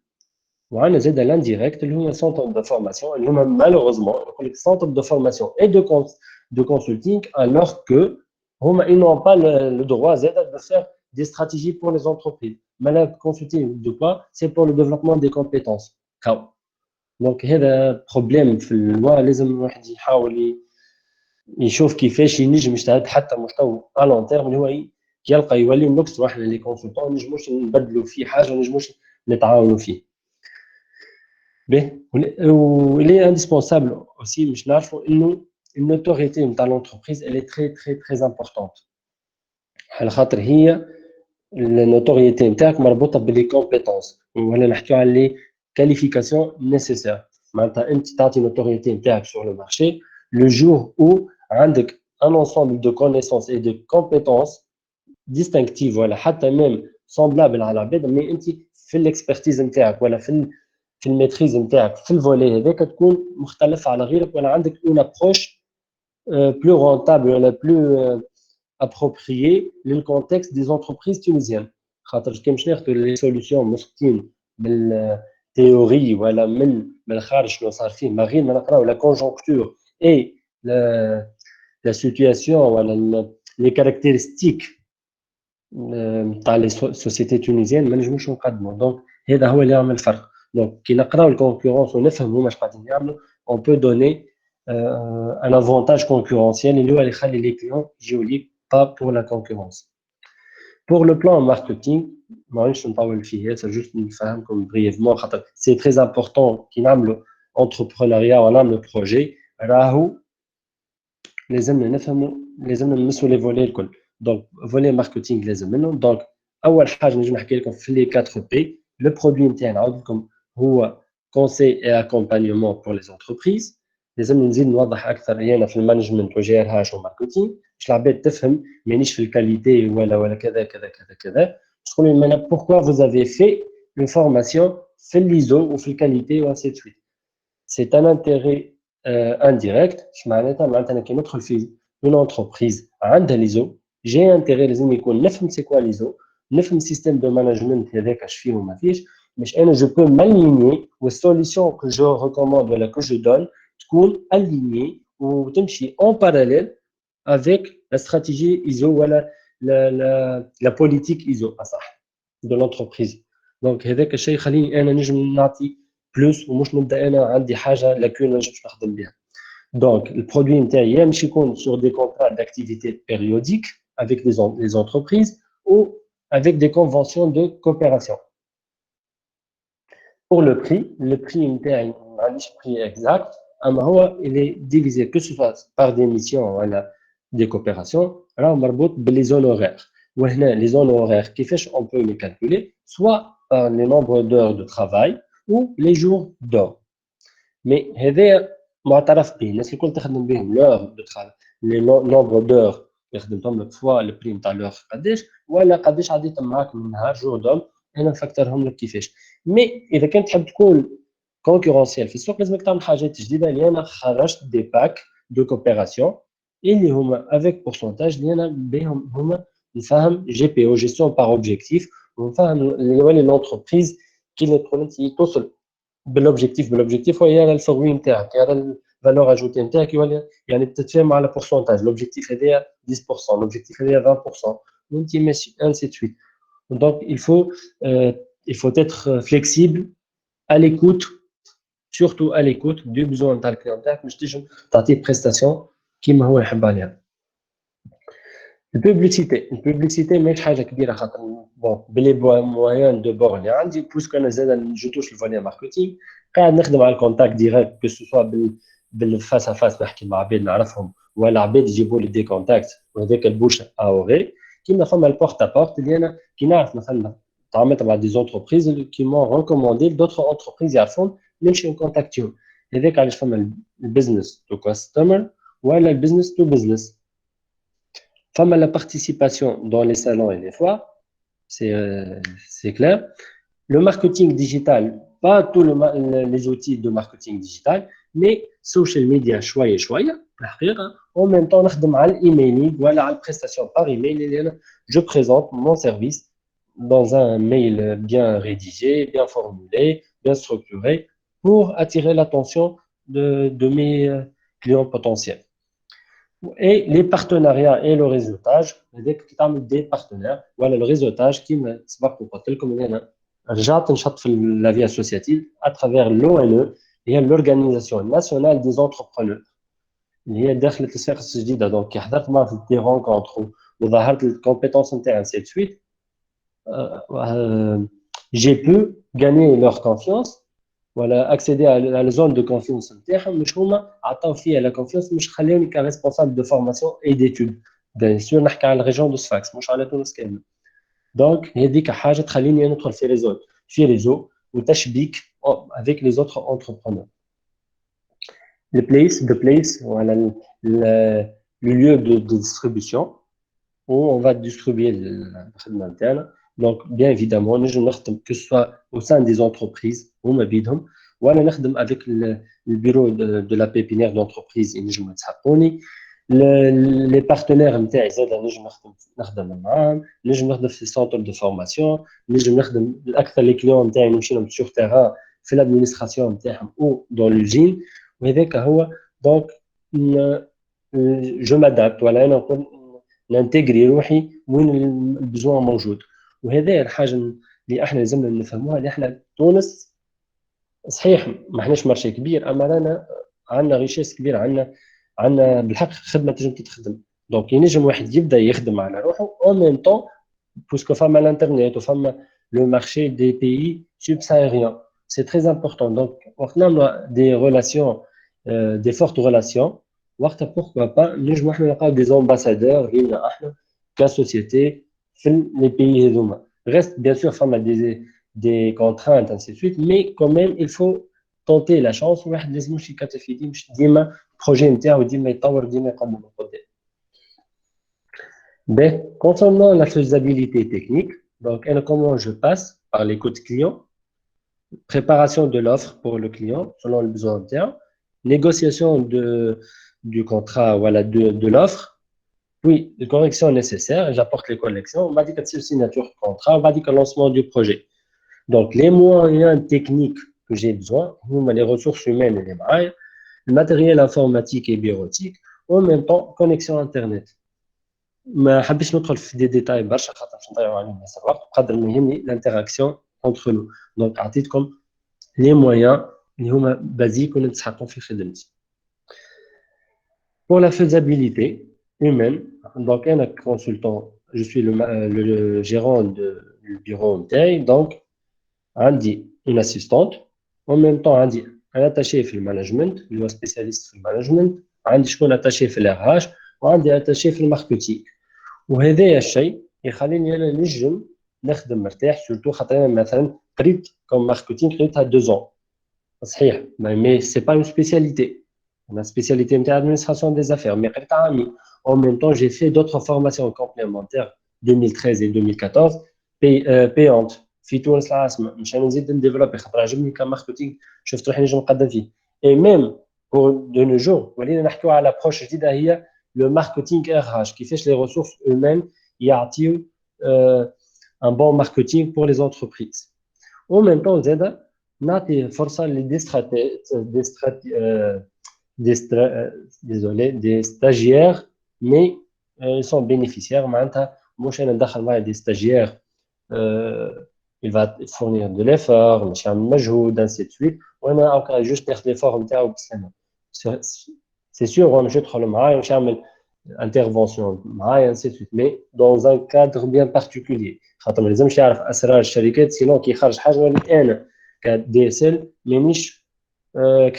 Speaker 2: وعندنا زاد l'indirect اللي هو centre de formation اللي هما malheureusement les centres de formation et de consulting alors que هما ils n'ont pas le droit زاد de faire des stratégies pour les entreprises. Mais le consulting de quoi c'est pour le développement des compétences. Donc هذا problème في اللوا لازم الواحد يحاول يشوف كيفاش ينجم يجتهد حتى مستوى à long terme اللي هو يلقى يولي نقص واحنا لي كونسلتون ما نجموش نبدلوا فيه حاجه ما نجموش نتعاونوا فيه. Il est indispensable aussi, une autorité dans l'entreprise, elle est très très très importante. La notoriété نتاعك مربوطة باللي compétences ولا نحكيو على les qualifications nécessaires. معناتها أنت تعطي notoriété نتاعك sur le marché le jour où عندك un ensemble de connaissances et de compétences distinctives ولا حتى même semblables على العباد mais أنت في l'expertise نتاعك ولا في الميتريز نتاعك في الفولي هذاك تكون مختلف على غيرك ولا عندك اون ابروش بلو رونتابل ولا بلو ابروبريي للكونتكست دي زونتربريز تونيزيان خاطر كي مش ناخذوا لي سوليسيون مسكين بالتيوري ولا من الخارج شنو صار فيه ما غير ما نقراو لا كونجونكتور اي لا سيتوياسيون ولا لي كاركتيرستيك تاع لي سوسيتي تونيزيان ما نجموش نقدموا دونك هذا هو اللي يعمل الفرق. Donc, qui n'a pas la concurrence, on peut donner un avantage concurrentiel et les clients jolis pas pour la concurrence. Pour le plan marketing, c'est juste une femme comme brièvement, c'est très important qu'il y ait l'entrepreneuriat, on a le projet, les hommes les volets. Donc, volet marketing, les hommes. Donc, les 4 P, le produit interne, comme هو conseil et accompagnement pour les entreprises. لازم نزيد نوضح اكثر انا في المانجمنت وجي ار اتش وماركتينغ باش العباد تفهم مانيش في الكاليتي ولا كذا كذا كذا كذا تقول لي انا pourquoi vous avez fait une formation في l'ISO ou في الكاليتي و ainsi de suite. C'est un intérêt indirect. معناتها انا كي ندخل في une entreprise عندها l'ISO j'ai intérêt لازم يكون نفهم c'est quoi l'ISO نفهم système de management هذاك اش فيه وما فيش. Mais je peux m'aligner aux solutions que je recommande ou que je donne, تكون alignées ou تمشي en parallèle avec la stratégie ISO ou la politique ISO de l'entreprise. Donc هذاك الشيء يخليني انا نجم نعطي plus ومش نبدا انا عندي حاجه لكن ما نجمش نخدم بها. Donc le produit نتاعي يمشي يكون sur des contrats d'activité périodiques avec les entreprises ou avec des conventions de coopération. Pour le prix le prix exact, il est divisé que ce soit par des missions ou des coopérations, alors on les honoraires. Les honoraires, on peut les calculer, soit par le nombre d'heures de travail ou les jours d'heures. Mais هذا معترف به الناس الكل تخدم بهم l'heure de travail, le nombre d'heures يخدمتهم فوا البري نتاع لوغ قداش ولا قداش عديت معاك من نهار جور دوم انا نفكرهم لك كيفاش. مي اذا كنت تحب تكون كونكورونسيال في السوق لازمك تعمل حاجات جديده اللي انا خرجت دي باك دو كوبيراسيون اللي هما افيك بورسونتاج اللي انا بهم هما نفهم جي بي او جيستيون بار اوبجيكتيف ونفهم اللي يولي لونتربريز كي اللي توصل بالاوبجيكتيف هو يرى الفروي نتاعك يرى الفالور اجوتي نتاعك يولي يعني تتفاهم على بورسونتاج لوبجيكتيف هذايا 10% لوبجيكتيف هذايا 20% وانت ماشي انسي تويت. Donc il faut être flexible à l'écoute, surtout à l'écoute du besoin de ta clientèle باش تنجم تعطيه بريستاسيون كيما هو يحب عليها. البوبليسيتي ماهيش حاجه كبيره خاطر بون بلي موان دو بور اللي عندي بوسك انا زاد نجوتوش الفوليا ماركتينغ قاعد نخدم على الكونتاكت ديريكت كو سوا بالفاس ا فاس نحكي مع عباد نعرفهم ولا عباد يجيبوا لي دي كونتاكت وهذاك البوش اوري كيما فما البورت ا بورت اللي انا كي نعرف مثلا تعاملت مع دي زونتربريز كي مون ريكوموندي دوطخ انتربريز يعرفون نمشي نكونتاكتيهم. هذاك علاش فما البيزنس تو كاستمر ولا البيزنس تو بيزنس. Femme à la participation dans les salons et les foires, c'est clair. Le marketing digital, pas tous les outils de marketing digital, mais social media, choya. En même temps, on a l'emailing, voilà, la prestation par email. Je présente mon service dans un mail bien rédigé, bien formulé, bien structuré pour attirer l'attention de mes clients potentiels. Et les partenariats et le réseautage, dès que tu as des partenaires, voilà le réseautage qui me سبق وقلت لكم ان انا رجعت نشط في la vie associative à travers l'ONE هي l'organisation nationale des entrepreneurs اللي هي دخلت الساقة الجديدة. دونك كي حضرت معها في دي رونكونتر وظهرت الكومبيتونس نتاعي انسي سويت j'ai pu gagner leur confiance ولا accéder à la zone de confiance نتاعهم مش هما عطاو فيا لا كونفيونس مش خلوني كريسبونسابل دو فورماسيون اي ديتود بيان سور نحكي على الريجون دو سفاكس مش على تونس كامل. دونك هذيك حاجه تخليني ندخل في ريزو وتشبيك avec les autres entrepreneurs. Le place voilà le lieu de distribution où on va distribuer الخدمه نتاعنا. Donc bien évidemment نجم نخدم que ce soit au sein des entreprises هما بيدهم وانا نخدم avec البيرو de la pépinière d'entreprise ينجموا يتحقوني les partenaires نتاعي زاد نجم نخدم معاهم نجم نخدم في سونتر دو فورماسيون نجم نخدم اكثر لي كليون نتاعي نمشي لهم سور تيران في الادمينستراسيون نتاعهم او دون لوجين وهذاك هو. دونك جو مادابت ولا انا نقول ننتجري روحي وين البزوان موجود. وهذا الحاجه اللي احنا لازمنا نفهموها اللي احنا تونس صحيح ما احناش مارشي كبير اما رانا عندنا ريشيس كبير عندنا بالحق خدمه تنجم تتخدم. دونك ينجم واحد يبدا يخدم على روحه اون ميم طون باسكو فما الانترنت وفما لو مارشي دي بيي سوبساهاريان سي تري امبورطون. دونك وقت نعملوا دي ريلاسيون دي فورت ريلاسيون وقتها بوركوا با نجموا احنا نلقاو دي امباسادور لينا احنا كسوسيتي في les pays هذوما. Reste bien sûr femme des contraintes ainsi de suite mais quand même il faut tenter la chance واحد لازموش يكتفي مش ديما البروجي نتاعو ديما يطور ديما يقدم لقدام. Ben, concernant la faisabilité technique, donc comment je passe par l'écoute client, préparation de l'offre pour le client selon le besoin interne, négociation du contrat voilà de l'offre. Oui, les corrections nécessaires, j'apporte les corrections, on va dire que c'est une signature de contrat, on va dire que le lancement du projet. Donc, les moyens techniques que j'ai besoin, les ressources humaines et les mailles, le matériel informatique et bureautique, en même temps, connexion Internet. ما حبيش ندخل في دي ديتاي برشا خاطر باش نضيعوا عليهم ياسر وقت بقدر ما يهمني الانتراكسيون انتر نو. دونك عطيتكم لي مويان اللي هما بازيك ونتسحقوا في خدمتي. Pour la faisabilité humaine, donc un consultant, je suis le gérant du bureau نتاعي. donc عندي une assistante en même temps عندي un attaché في المانجمنت اللي هو spécialiste في المانجمنت عندي شكون attaché في الRH وعندي attaché في الماركتينغ. وهذا الشيء يخليني انا نجم نخدم مرتاح سورتو خاطر انا مثلا قريت كوم ماركتينغ قريتها 2 ans صحيح مي سي با اون سبيسياليتي انا سبيسياليتي نتاع ادمينستراسيون دي زافير مي قريتها عامي En même temps, j'ai fait d'autres formations complémentaires 2013 et 2014 payantes. في تونس العاصمة مشان نزيد نديفلوبي خاطر عجبني كماركتينغ شفت روحي نجم نقدم فيه. Et même pour de nos jours ولينا نحكيو على approche جديدة هي le marketing RH كيفاش les ressources humaines يعطيو un bon marketing pour les entreprises. En même temps زاد نعطي فرصة des stagiaires mais ils sont bénéficiaires معناتها مش انا ندخل معايا des stagiaires il va fournir de l'effort مش يعمل مجهود ainsi de suite وانا encore juste ناخذ l'effort نتاعو بسلامة. c'est sûr وانا مش يدخل معايا مش يعمل intervention معايا ainsi de suite mais dans un cadre bien particulier خاطر ما لازمش يعرف اسرار الشركات سينو كي يخرج حاجه نولي انا كدي اس ال مانيش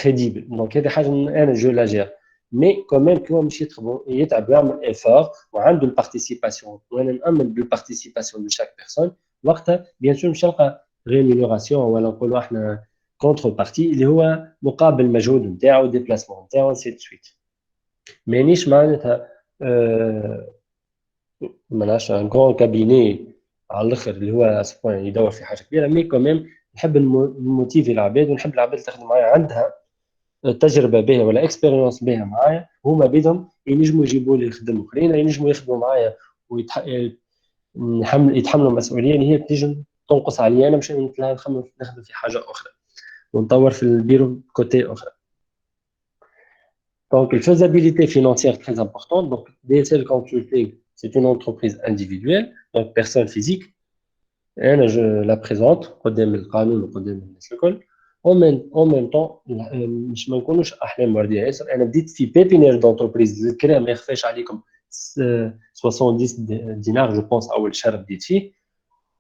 Speaker 2: كريديبل. دونك هذه حاجه انا جو لا جير مي كوميم كي هو مش يتعب ويعمل ايفور وعنده البارتيسيباسيون وانا نامن بالبارتيسيباسيون دو شاك بيرسون وقتها بيان سور مش نلقى ريمينوراسيون ولا نقولوا احنا كونتر بارتي اللي هو مقابل المجهود نتاعو ديبلاسمون نتاعو سي دو سويت. مانيش معناتها ماناش ان كون كابيني على الاخر اللي هو يدور في حاجه كبيره مي كوميم نحب نموتيفي العباد ونحب العباد اللي تخدم معايا عندها تجربه بها ولا اكسبيريونس بها معايا هما بيدهم ينجموا يجيبوا لي خدم اخرين ينجموا يخدموا معايا يتحملوا مسؤوليه اللي هي تنجم تنقص عليا انا باش نخدم في حاجه اخرى ونطور في البيرو كوتي اخرى. Donc, la faisabilité financière est très importante. Donc, DSL Consulting, c'est une entreprise individuelle, donc personne physique. Et je la présente, قدام القانون وقدام الناس الكل. En même temps, مش ما نكونوش أحلام وردية ياسر. أنا بديت في بيبينير d'entreprise الكرا ما يخفاش عليكم 70 دينار جو بونس أول شهر بديت فيه.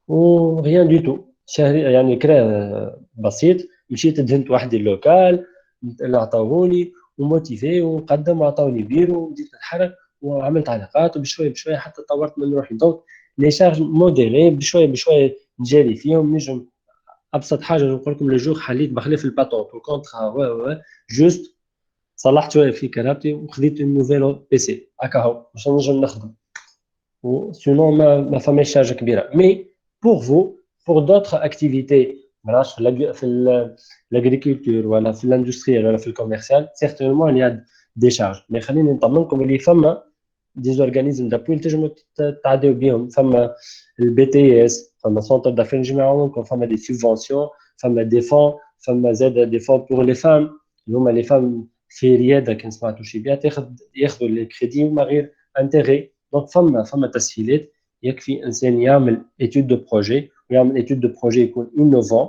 Speaker 2: و rien du tout. شهري يعني كرا بسيط مشيت دهنت وحدي اللوكال اللي عطاوهولي وموتيفي ونقدم وعطاوني بيرو وبديت نتحرك وعملت علاقات وبشويه بشويه حتى طورت من روحي. دونك لي شارج موديلي بشويه بشويه نجري فيهم نجم ابسط حاجه نقول لكم لو جور حليت بخلاف الباتونت والكونترا جوست صلحت شويه في كرابتي وخديت نوفيل بي سي هكا هو باش نجم نخدم وسينو ما فماش شارج كبيره. مي بور فو بور دوطخ اكتيفيتي مراش في l'agriculture ولا في الاندستريال ولا في الكوميرسيال سيغتينمون il y a des charges. mais خليني نطمنكم اللي فما دي اورغانيزم دابوي تنجموا تعديو بهم. فما البي تي اس فما سونتر دافير نجمعوكم فما دي سوبفونسيون فما دي فون فما زاد دي فون بور لي فام اللي هما لي فام في رياده كان سمعتوا شي بيان ياخذوا لي كريدي وما غير انتيغي. دونك فما تسهيلات يكفي انسان يعمل ايتود دو بروجي ويعمل ايتود دو بروجي يكون انوفون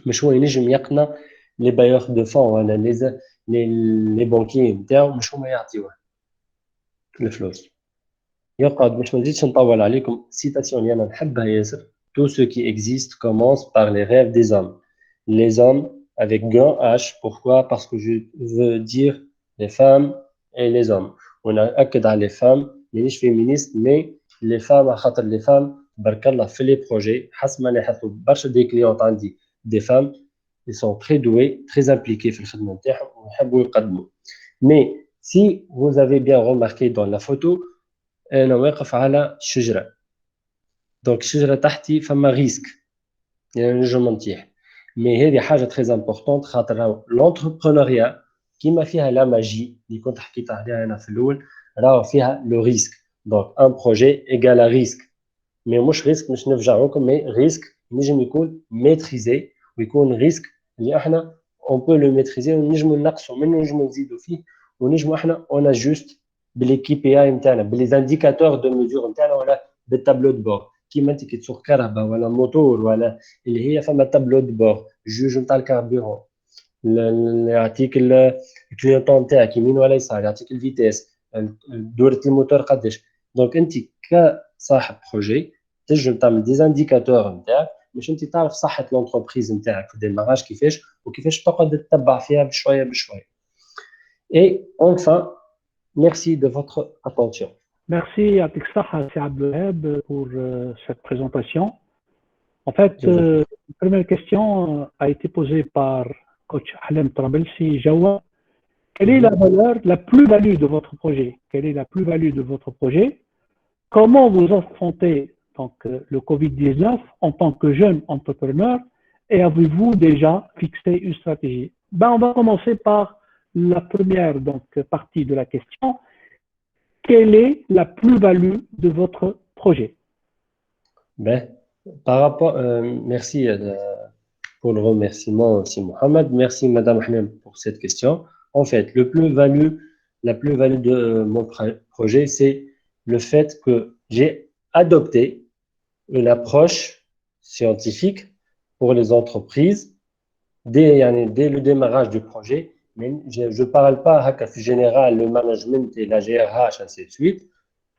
Speaker 2: مش هو ينجم يقنع لي بايور دو فون ولا لي بانكي نتاعو مش هما يعطيوه الفلوس. يقعد باش ما نزيدش نطول عليكم سيتاسيون اللي انا نحبها ياسر tout ce qui existe commence par les rêves des hommes. Les hommes avec grand H. Pourquoi? Parce que je veux dire les femmes et les hommes. On a أكد على les femmes مانيش féministe mais les femmes à خاطر les femmes تبارك الله في les projets حسب ما لاحظت برشا دي كليونت عندي des femmes ils sont très doués très impliqués في الخدمة نتاعهم ويحبوا يقدموا. mais si vous avez bien remarqué dans la photo أنا واقف على شجرة. دونك الشجرة تحتي فما ريسك يعني نجم نطيح. مي هذه حاجة تري امبورطونت خاطر لونتربرونيا كيما فيها لا ماجي اللي كنت حكيت عليها أنا في الأول راهو فيها لو ريسك. دونك ان بروجي ايغال ريسك مي مش ريسك مش نفجعوكم مي ريسك نجم يكون ميتريزي ويكون ريسك اللي احنا اون بو لو ميتريزي ونجمو نقصوا منه ونجمو نزيدوا فيه ونجمو احنا اون جوست بالكي بي اي نتاعنا بالليزانديكاتور دو ميزور نتاعنا ولا بالتابلو دو بور كيما انت كي تسوق كهرباء ولا موتور ولا اللي هي فما تابلو دو بور جوج نتاع الكاربيرون يعطيك الكليونطون نتاعك يمين ولا يسار يعطيك الفيتيس دورة الموتور قداش. دونك انت كصاحب بروجي تنجم تعمل ديزانديكاتور نتاعك باش انت تعرف صحه لونتربريز نتاعك في الديماراج كيفاش وكيفاش تقعد تتبع فيها بشويه بشويه. اي اونفان merci de votre attention.
Speaker 1: Merci يعطيك الصحة سي عبد الوهاب pour cette présentation. En fait, la première question a été posée par coach Ahlem Trabelsi Jawa Quelle est la valeur, la plus-value de votre projet? Quelle est la plus-value de votre projet? Comment vous affrontez donc, le Covid-19 en tant que jeune entrepreneur et avez-vous déjà fixé une stratégie? On va commencer par la première donc, partie de la question. Quelle est la plus-value de votre projet?
Speaker 2: Ben, par rapport, merci pour le remerciement aussi, Mohamed. Merci, Madame Ahmed, pour cette question. En fait, la plus-value de mon projet, c'est le fait que j'ai adopté une approche scientifique pour les entreprises dès le démarrage du projet. Mais je ne parle pas en général, le management et la GRH, ainsi de suite.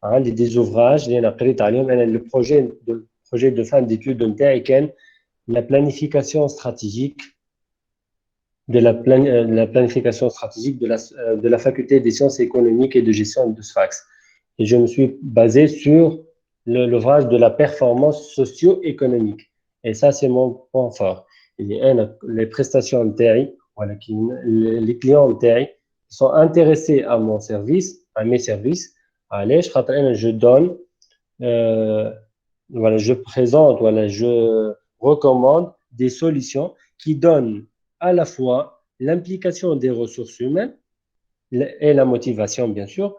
Speaker 2: Hein, des ouvrages, le projet de fin d'études de la planification stratégique la planification stratégique de la faculté des sciences économiques et de gestion de SFAX. Et je me suis basé sur l'ouvrage de la performance socio-économique. Et ça, c'est mon point fort. Il y a les prestations en TI, voilà, les clients en TI sont intéressés à mon service, à mes services. Allez, je donne, voilà, je présente, voilà, je recommande des solutions qui donnent à la fois l'implication des ressources humaines et la motivation, bien sûr,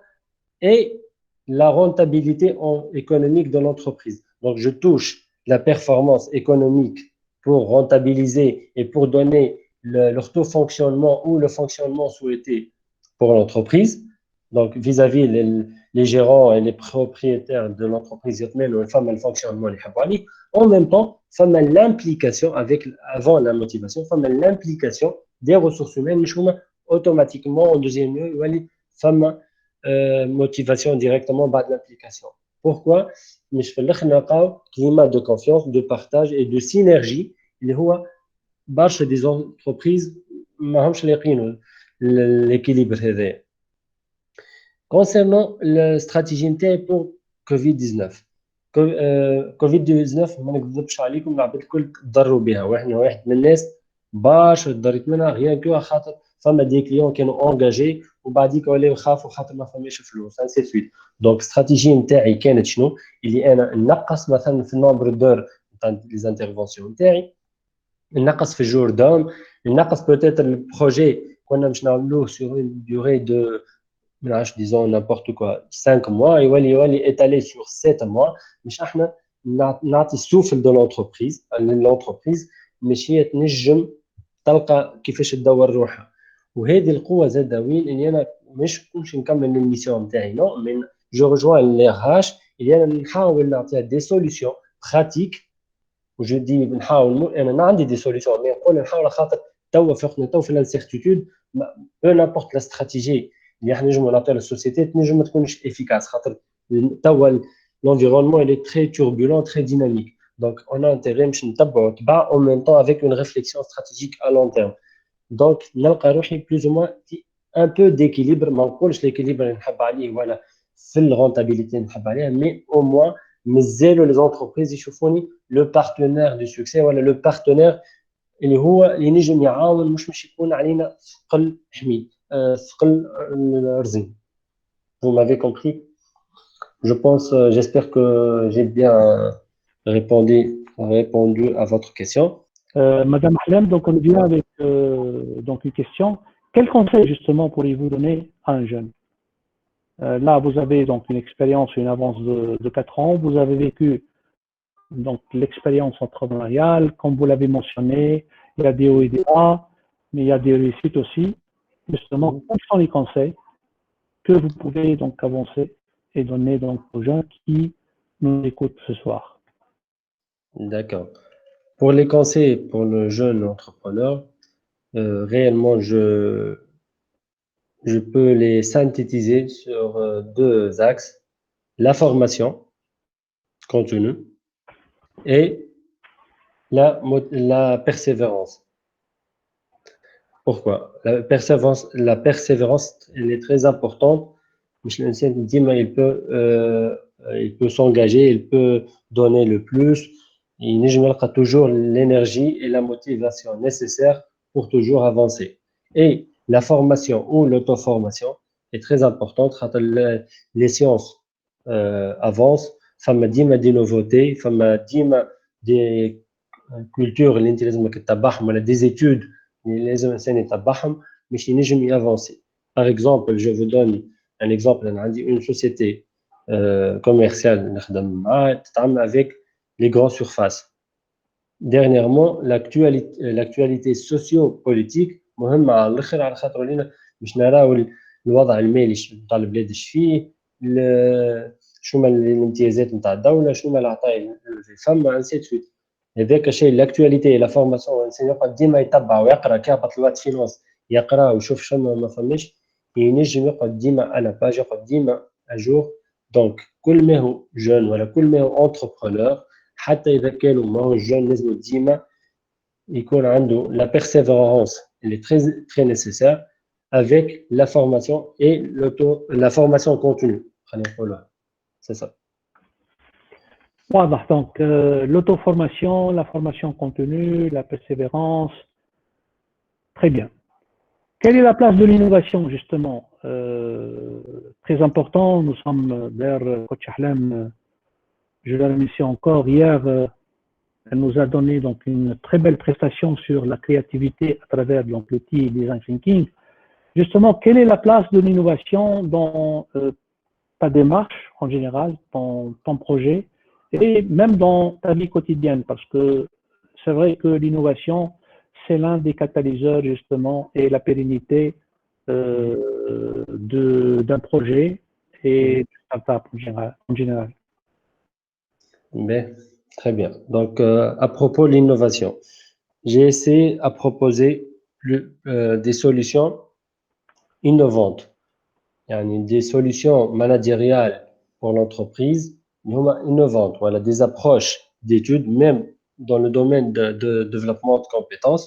Speaker 2: et la rentabilité économique de l'entreprise. Donc, je touche la performance économique pour rentabiliser et pour donner leur taux fonctionnement ou le fonctionnement souhaité pour l'entreprise. Donc, vis-à-vis les gérants et les propriétaires de l'entreprise, le fonctionnement, en même temps, l'implication avant la motivation, l'implication des ressources humaines, automatiquement, en deuxième lieu, motivation directement par de l'implication. Pourquoi? Mais je fais climat de confiance, de partage et de synergie. Il y a des entreprises l'équilibre. Concernant la stratégie pour Covid-19, Covid-19 ما نكذبش عليكم العباد الكل تضروا بها واحنا واحد من الناس باش تضرت منها غير كو خاطر فما دي كليون كانوا انجاجي وبعديك ولاو يخافوا خاطر ما فماش فلوس انسي سويت. دونك استراتيجي نتاعي كانت شنو؟ اللي انا نقص مثلا في النومبر دور نتاع لي زانترفونسيون نتاعي، نقص في الجور دوم، نقص بوتيتر البروجي كنا باش نعملوه سور اون ديوري دو disons n'importe quoi 5 mois يولي étalé sur 7 mois مش احنا نعطي السوفل de l'entreprise مش هي تنجم تلقى كيفاش تدور روحها. وهذه القوه زاد وين اني انا مش كلش نكمل الميسيون نتاعي نو من جو رجوان لي راش اللي انا نحاول نعطيها دي سوليوشن براتيك. وجو دي نحاول انا عندي دي سوليوشن مي نقول نحاول خاطر توا في الانسيرتيتود بو نابورت لا استراتيجي اللي احنا نجمو نعطيها للسوسيتي تنجم ما تكونش افيكاس خاطر توا l'environnement il est très turbulent, très dynamique. Donc on a intérêt باش نتبعوا تبع en même temps avec une réflexion stratégique à long terme. Donc نلقى روحي plus ou moins un peu d'équilibre. ما نقولش l'équilibre اللي نحب عليه ولا في الرونتابيليتي نحب عليها مي au moins مازالوا les entreprises يشوفوني le partenaire du succès ولا le partenaire اللي هو اللي نجم يعاون مش يكون علينا ثقل حميد ثقل رزين. Vous m'avez compris? Je pense, j'espère que j'ai bien répondu à votre question.
Speaker 1: Madame Ahlem, donc on vient avec donc une question. Quel conseil justement pourriez-vous donner à un jeune? Là, vous avez donc une expérience, une avance de 4 ans. Vous avez vécu donc l'expérience entrepreneuriale, comme vous l'avez mentionné. Il y a des hauts et des bas, mais il y a des réussites aussi. Justement, quels sont les conseils que vous pouvez donc avancer et donner donc aux gens qui nous écoutent ce soir?
Speaker 2: D'accord. Pour les conseils pour le jeune entrepreneur, réellement, je peux les synthétiser sur deux axes. La formation continue et la persévérance. Pourquoi? La persévérance, elle est très importante. Il peut s'engager, il peut donner le plus. Il a toujours l'énergie et la motivation nécessaires pour toujours avancer. Et la formation ou l'auto-formation est très importante. Les sciences avancent, فما ديما des nouveautés, فما ديما des cultures اللي انت لازمك تتبعهم ولا des études اللي لازم الانسان يتبعهم باش ينجم يافونسي. Par exemple, je vous donne un exemple. أنا عندي une société commerciale نخدم معاها تتعامل avec les grandes surfaces. Dernièrement, l'actualité socio-politique مهمة على الآخر على خاطر ولينا باش نراو الوضع المالي تاع البلاد اش فيه، شنو الامتيازات نتاع الدولة، شنو العطايا اللي فما انسي سويت. هذاك الشيء لاكtualité لا فورماسيون الانسان يقعد ديما يتبع ويقرا كي هبط لوات فينانس يقرا ويشوف شنو ما فماش، ينجم يقعد ديما على باج، يقعد ديما اجور. دونك كل ما هو جون ولا كل ما هو انتربرونور، حتى اذا كانوا ما هو جون لازم ديما يكون عنده لا بيرسيفيرونس اللي très nécessaire avec la formation et la formation continue. خلينا نقولها c'est ça.
Speaker 1: واضح. Donc l'auto-formation, la formation continue, la persévérance. Très bien. Quelle est la place de l'innovation justement? Très important. Nous sommes vers Coach Ahlem. Je la remercie encore hier. Elle nous a donné donc une très belle prestation sur la créativité à travers donc l'outil Design Thinking. Justement, quelle est la place de l'innovation dans ta démarche en général, dans ton projet et même dans ta vie quotidienne? Parce que c'est vrai que l'innovation, c'est l'un des catalyseurs justement et la pérennité d'un projet et du startup en général.
Speaker 2: Mais, très bien. Donc, à propos de l'innovation, j'ai essayé à proposer des solutions innovantes, des solutions managériales pour l'entreprise innovantes, voilà, des approches d'études, même dans le domaine de développement de compétences,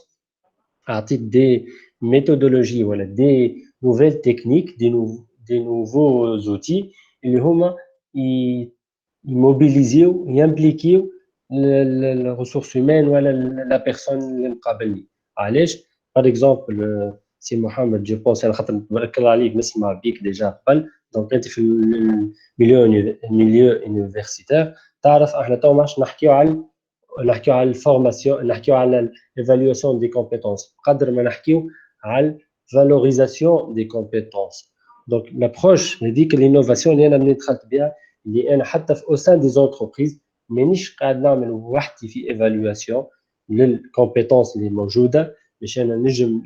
Speaker 2: à titre des méthodologies, voilà, des nouvelles techniques, des nouveaux outils, ils mobilisent et impliquent les ressources humaines ou la personne اللي مقابلني. علاش؟ par exemple سي محمد جو بونس انا خاطر نبارك الله عليك نسمع بيك ديجا قبل، دونك انت في الميليو يونيفرسيتير تعرف احنا تو ماش نحكيو على الفورماسيون، نحكيو على الايفالواسيون دي كومبيتونس قدر ما نحكيو على الفالوريزاسيون دي كومبيتونس. دونك لابروش هذيك الانوفاسيون اللي انا دخلت بها، اللي انا حتى في اوسان دي زونتربريز مانيش قاعد نعمل وحدي في ايفالواسيون للكومبيتونس اللي موجوده باش انا نجم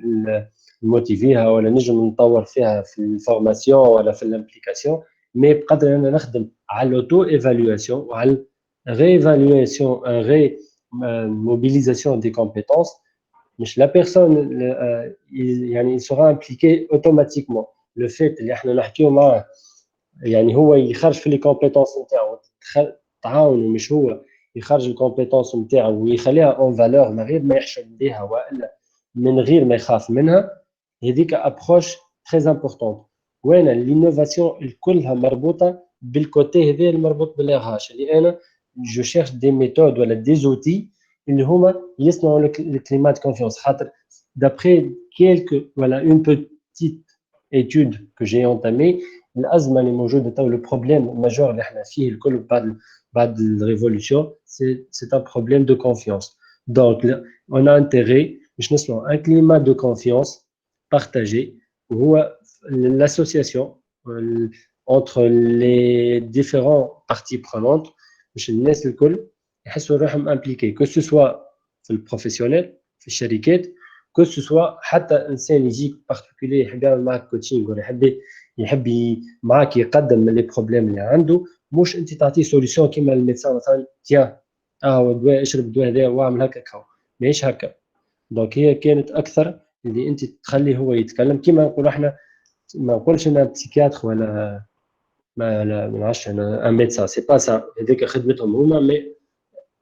Speaker 2: نموتيفيها ولا نجم نطور فيها في الفورماسيون ولا في الامبليكاسيون، مي بقدر انا نخدم على الاوتو ايفالواسيون وعلى réévaluation, mobilisation des compétences. Mais la personne, il sera impliqué automatiquement. Le fait اللي احنا نحكيو معاه يعني هو يخرج في لي كومبيتونس نتاعو، تعاونوا مش هو يخرج الكومبيتونس نتاعو ويخليها اون فالور من غير ما يحشم بها والا من غير ما يخاف منها. هذيك ابروش تري امبورطونت. وين الانوفاسيون كلها مربوطه بالكوتي هذا المربوط بالRH، اللي انا جو شيرش دي ميثود ولا دي زوتي اللي هما يصنعوا الكليما دو كونفيونس. خاطر دابري كيلكو ولا اون بوتيت étude que j'ai entamée، الازمه اللي موجوده تو لو بروبليم ماجور اللي احنا فيه الكل بعد الريفولوشن سي ان بروبليم دو كونفيونس. دونك on a intérêt باش نصنعوا ان كليما دو كونفيونس بارتاجي، وهو l'association entre les différents parties prenantes باش الناس الكل يحسوا روحهم امبليكي، كو سو سوا في البروفيسيونيل في الشركات، كو سو سوا حتى انسان يجيك بارتيكولي يحب يعمل معك كوتشينغ ولا يحب معاك يقدم لي بروبليم اللي عنده، مش انت تعطيه سوليسيون كيما الميدسان مثلا تيا دواء اشرب الدواء هذا واعمل هكا كهو، ماهيش هكا. دونك هي كانت اكثر اللي انت تخليه هو يتكلم كيما نقول احنا، ما نقولش انا بسيكياتر ولا ما نعرفش انا ان ميدسان، سي با سا، هذيك خدمتهم هما. مي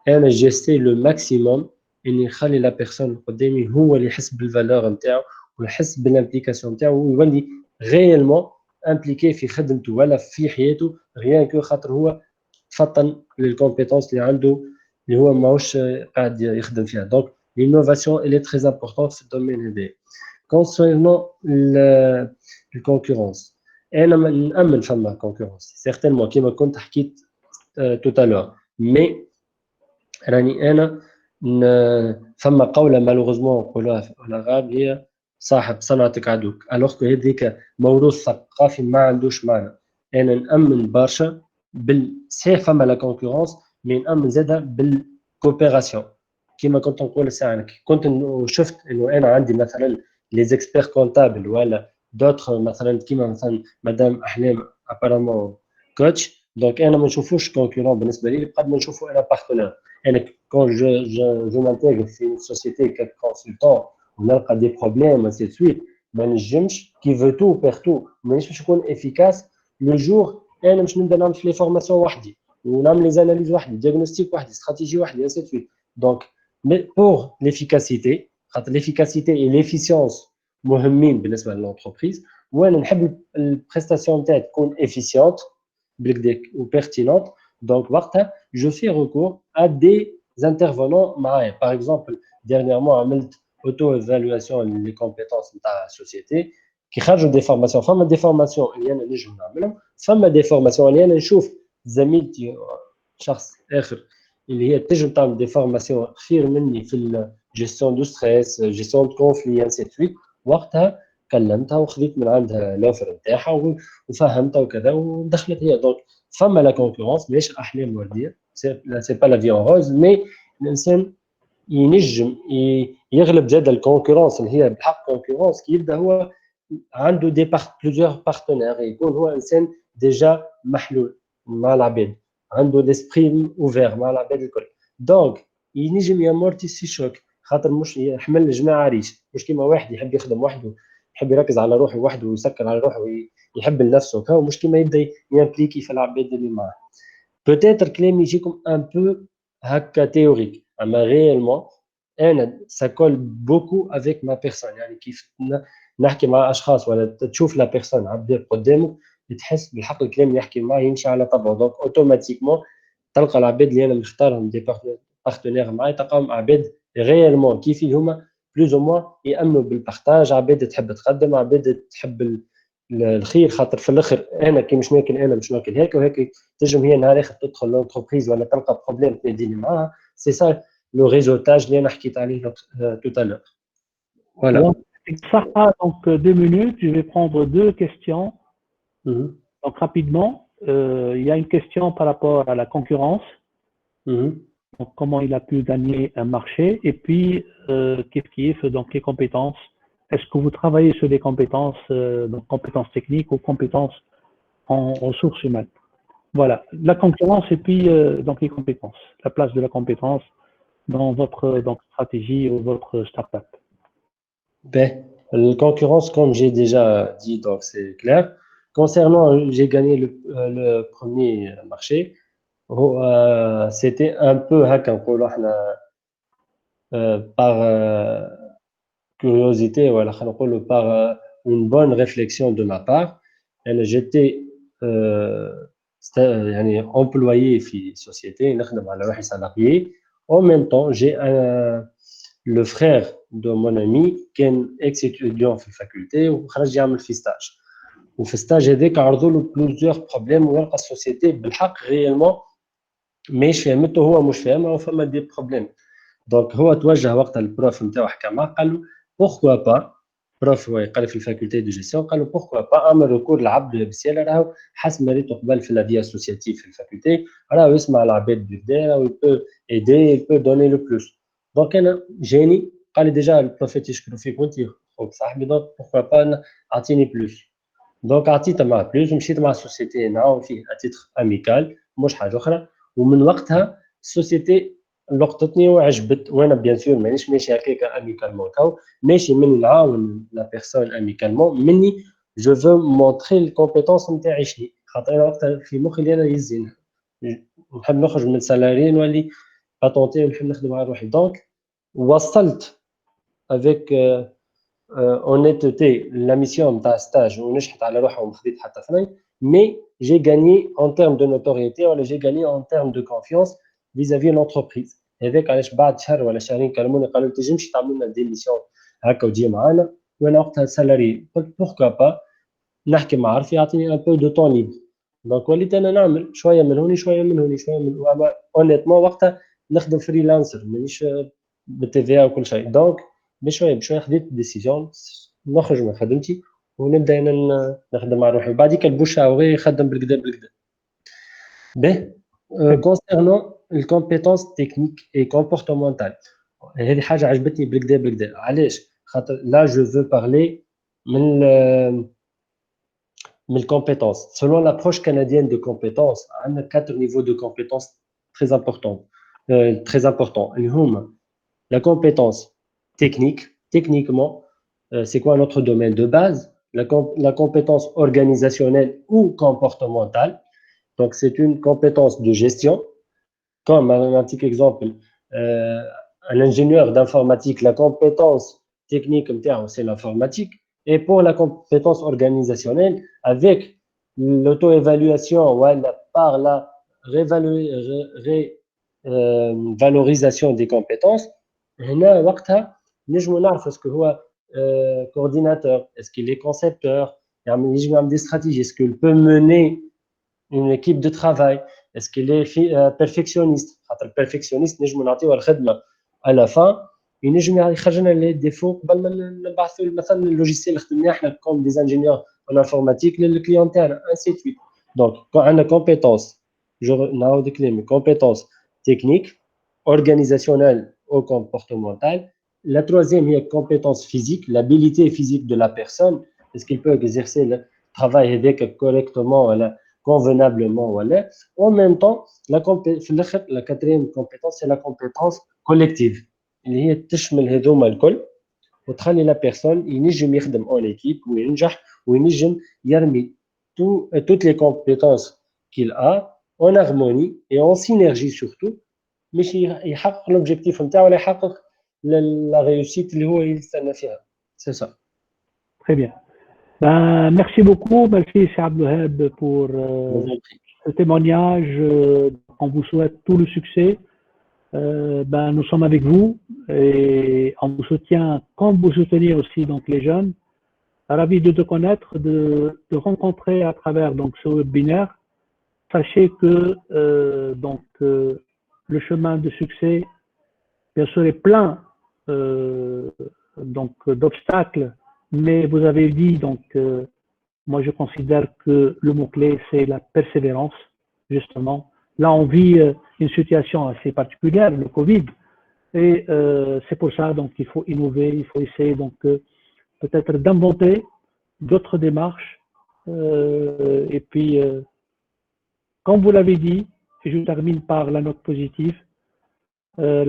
Speaker 2: انا جيستي لو ماكسيموم اني نخلي لا بيرسون قدامي هو اللي يحس بالفالور نتاعو ويحس بالامبليكاسيون نتاعو ويولي غيالمون امبليكي في خدمته ولا في حياته، غيان كو خاطر هو تفطن للكومبيتونس اللي عنده اللي هو ماهوش قاعد يخدم فيها. دونك l'innovation elle est très importante في الدومين هذا. concernant la concurrence, أنا نأمن فما concurrence certainement كما كنت حكيت tout à l'heure mais راني أنا فما قولة malheureusement نقولوها في الأغاني هي صاحب صنعتك عدوك alors que هذيك موروث ثقافي ما عندوش معنى. أنا نأمن برشا صحيح فما لا concurrence mais نأمن زادة بالكوبيراسيون كما كنت نقول ساعة كنت شفت إنه أنا عندي مثلا les experts comptables ولا d'autres مثلا كيما مثلا مدام أحلام apparemment coach donc أنا ما نشوفوش concurrent بالنسبة لي قد ما نشوفه أنا partenaire. أنا quand je m'intègre في une société comme consultant ونلقى des problèmes ainsi de suite ما نجمش qui veut tout perd tout ما نجمش نكون efficace le jour أنا مش نبدا نعمل في les formations وحدي ونعمل les analyses وحدي diagnostic وحدي stratégie وحدي ainsi de suite. Donc mais pour l'efficacité خاطر l'efficacité et l'efficience مهمين بالنسبة للentreprise وأنا نحب البريستاسيون تاعي تكون efficiente بالكدا و pertinente. Donc وقتها je fais recours à des intervenants معايا. Par exemple dernièrement عملت auto-évaluation les compétences نتاع société كي خرجوا des formations فما des formations اللي أنا نجم نعملهم فما des formations اللي أنا نشوف زميلتي شخص آخر اللي هي تنجم تعمل des formations خير مني في gestion du stress gestion de conflit ainsi de suite. وقتها كلمتها وخذيت من عندها l'offre نتاعها وفهمتها وكذا ودخلت هي. donc فما لا concurrence ماهيش أحلام وردية c'est pas la vie en rose mais الإنسان ينجم يغلب زاد الكونكورونس اللي هي بحق كونكورونس كي يبدا هو عنده plusieurs partenaires يكون هو إنسان ديجا محلول مع العباد عنده l'esprit ouvert مع العباد الكل. donc ينجم يامورتيسي شوك خاطر مش يحمل الجماعة عريش مش كيما واحد يحب يخدم وحده يحب يركز على روحه وحده ويسكر على روحه ويحب لنفسه وكا مش كيما يبدا يمبليكي في العباد اللي معاه. peut-être كلامي يجيكم un peu هكا تhéorique اما réellement انا ça colle beaucoup avec ma personne. يعني كيف نحكي مع اشخاص ولا تشوف لا بيرسون عبد قدامك تحس بالحق الكلام اللي يحكي معاه يمشي على طبعه. دونك اوتوماتيكمون تلقى العباد اللي انا مختارهم دي بارتنير معايا تلقاهم عباد غيالمون كيفي هما بلوز او موان يامنوا بالبارتاج عباد تحب تقدم عباد تحب الخير خاطر في الاخر انا كي مش ناكل انا مش ناكل هيك وهيك تنجم هي نهار اخر تدخل لونتربريز ولا تلقى بروبليم تناديني معاها. سي سا لو ريزولتاج اللي انا حكيت عليه tout à l'heure. Voilà.
Speaker 1: Donc 2 minutes, je vais prendre 2 questions. Donc rapidement, il y a une question par rapport à la concurrence. Donc comment il a pu gagner un marché et puis donc les compétences. Est-ce que vous travaillez sur des compétences, donc compétences techniques ou compétences en ressources humaines? Voilà, la concurrence et puis donc les compétences, la place de la compétence dans votre stratégie ou votre startup.
Speaker 2: Ben, la concurrence, comme j'ai déjà dit, donc c'est clair. Concernant, j'ai gagné le premier marché. C'était un peu par curiosité, voilà, par une bonne réflexion de ma part. J'étais employé في société, نخدم على روحي salarié. En même temps, j'ai le frère de mon ami qui est ex-étudiant في الفاكولتي وخرج يعمل في ستاج. وفي ستاج هذاك عرضوا له plusieurs problèmes ولقى السوسيتي بالحق réellement ماهيش فهمته هو مش فاهمها وفما دي بروبليم. دونك هو توجه وقتها البروف نتاعو حكى معاه قال له بوركوا با بروف هو يقرا في الفاكولتي دو جيستيون قال له بوركوا با اعمل ريكور لعبد بسيال راهو حسب ما ريتو قبل في لافي اسوسياتيف في الفاكولتي راهو يسمع العباد بكدا ويبو ايدي يبو دوني لو بلوس. دونك انا جاني قال لي ديجا البروفيت يشكروا فيك وانت خوك صاحبي دونك بوركوا با اعطيني بلوس. دونك عطيته مع بلوس ومشيت مع السوسيتي نعاون فيه اتيتر اميكال مش حاجه اخرى. ومن وقتها السوسيتي لقطتني وعجبت وانا بيان سور مانيش ماشي هكاك اميكالمون كاو ماشي مني نعاون لا بيرسون اميكالمون مني جو فو مونطري الكومبيتونس نتاعي شنو خاطر انا وقتها في مخي اللي انا يزين نحب نخرج من سالاري نولي باتونتي ونحب نخدم على روحي. دونك وصلت افيك honnêteté la mission نتاع ستاج ونجحت على روحها وما خديت حتى ثاني mais j'ai gagné en termes de notoriété ولا j'ai gagné en termes de confiance vis-à-vis l'entreprise. هذاك علاش بعد شهر ولا شهرين كلموني قالوا تنجمش تعمل لنا دي ميسيون هكا وتجي معانا وانا وقتها سالاري قلت pourquoi pas نحكي مع عرفي يعطيني un peu de temps libre. دونك وليت انا نعمل شويه من هوني شويه من هوني شويه من اونيتمون وقتها نخدم فريلانسر مانيش بالتي في وكل شيء. دونك بشويه بشويه خديت ديسيجن نخرج من خدمتي ونبدا انا نخدم مع روحي وبعديك البوشة وغير يخدم بالكدا بالكدا. به كونسيرنون الكومبيتونس تكنيك اي كومبورتمونتال هذه حاجه عجبتني بالكدا بالكدا. علاش؟ خاطر لا جو فو بارلي من الكومبيتونس selon l'approche canadienne de compétences. On a 4 niveaux de compétences très importants اللي هما la compétence technique. Techniquement, c'est quoi notre domaine de base? La compétence organisationnelle ou comportementale. Donc, c'est une compétence de gestion. Comme un petit exemple, un ingénieur d'informatique, la compétence technique, c'est l'informatique. Et pour la compétence organisationnelle, avec l'auto-évaluation, par la valorisation des compétences, هنا وقتها نجمو نعرف اسكو هو coordinateur, est-ce qu'il est concepteur, يجم يعمل des stratégies, est-ce qu'il peut mener une équipe de travail, est-ce qu'il est perfectionniste. خاطر perfectionniste نجمو نعطيوه الخدمه à la fin ينجم يخرج لنا لي ديفو قبل ما نبعثوا مثلا اللوجيسيال اللي خدمناه احنا كوم دي انجينيور en informatique للكليون تاعنا ainsi de suite. Donc quand on a compétence نعاود كلمه compétence technique organisationnelle ou comportementale. La troisième est la compétence physique, l'habilité physique de la personne. Est-ce qu'il peut exercer le travail correctement, convenablement. En même temps, la quatrième compétence, c'est la compétence collective. اللي هي تشمل هذوما الكل وتخلي la personne ينجم يخدم en équipe وينجح وينجم يرمي toutes les compétences qu'il a en harmonie et en synergie surtout باش يحقق l'objectif نتاعو ولا يحقق la réussite اللي هو يستنى فيها. C'est ça.
Speaker 1: Très bien. Ben, merci beaucoup, merci Cheikh Abdelwahab pour ce témoignage. On vous souhaite tout le succès. Ben, nous sommes avec vous et on vous soutient comme vous soutenez aussi donc les jeunes. Ravi de te connaître, de rencontrer à travers donc ce webinaire. Sachez que le chemin de succès, bien sûr, est plein d'obstacles, mais vous avez dit donc moi je considère que le mot-clé c'est la persévérance, justement. Là on vit une situation assez particulière, le Covid, et c'est pour ça donc il faut innover, il faut essayer donc peut-être d'inventer d'autres démarches et puis comme vous l'avez dit, et je termine par la note positive.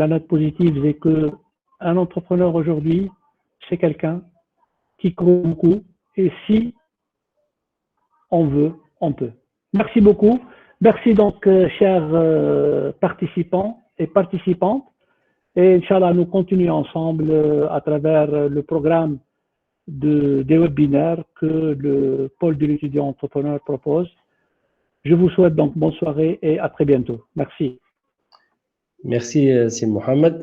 Speaker 1: La note positive, c'est qu'un entrepreneur aujourd'hui, c'est quelqu'un qui croit beaucoup et si on veut, on peut. Merci beaucoup. Merci donc, chers participants et participantes. Et Inch'Allah, nous continuons ensemble à travers le programme des webinaires que le pôle de l'étudiant entrepreneur propose. Je vous souhaite donc bonne soirée et à très bientôt. Merci.
Speaker 2: Merci, c'est Mohamed.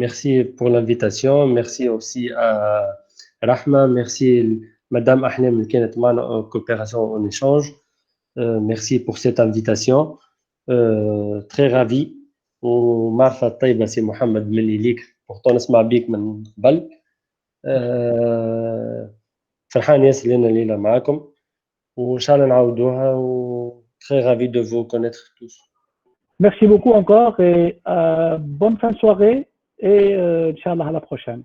Speaker 2: Merci pour l'invitation. Merci aussi à Rahma. Merci, Madame Ahnem, qui est en coopération en échange. Merci pour cette invitation. Très ravi. ومعرفة طيبة سي محمد ملي ليك pourtant نسمع بيك من قبل. فرحان ياسر لنا الليلة معاكم وإن شاء الله نعاودوها و très ravi de vous connaître tous.
Speaker 1: Merci beaucoup encore et bonne fin de soirée et Inch'Allah à la prochaine.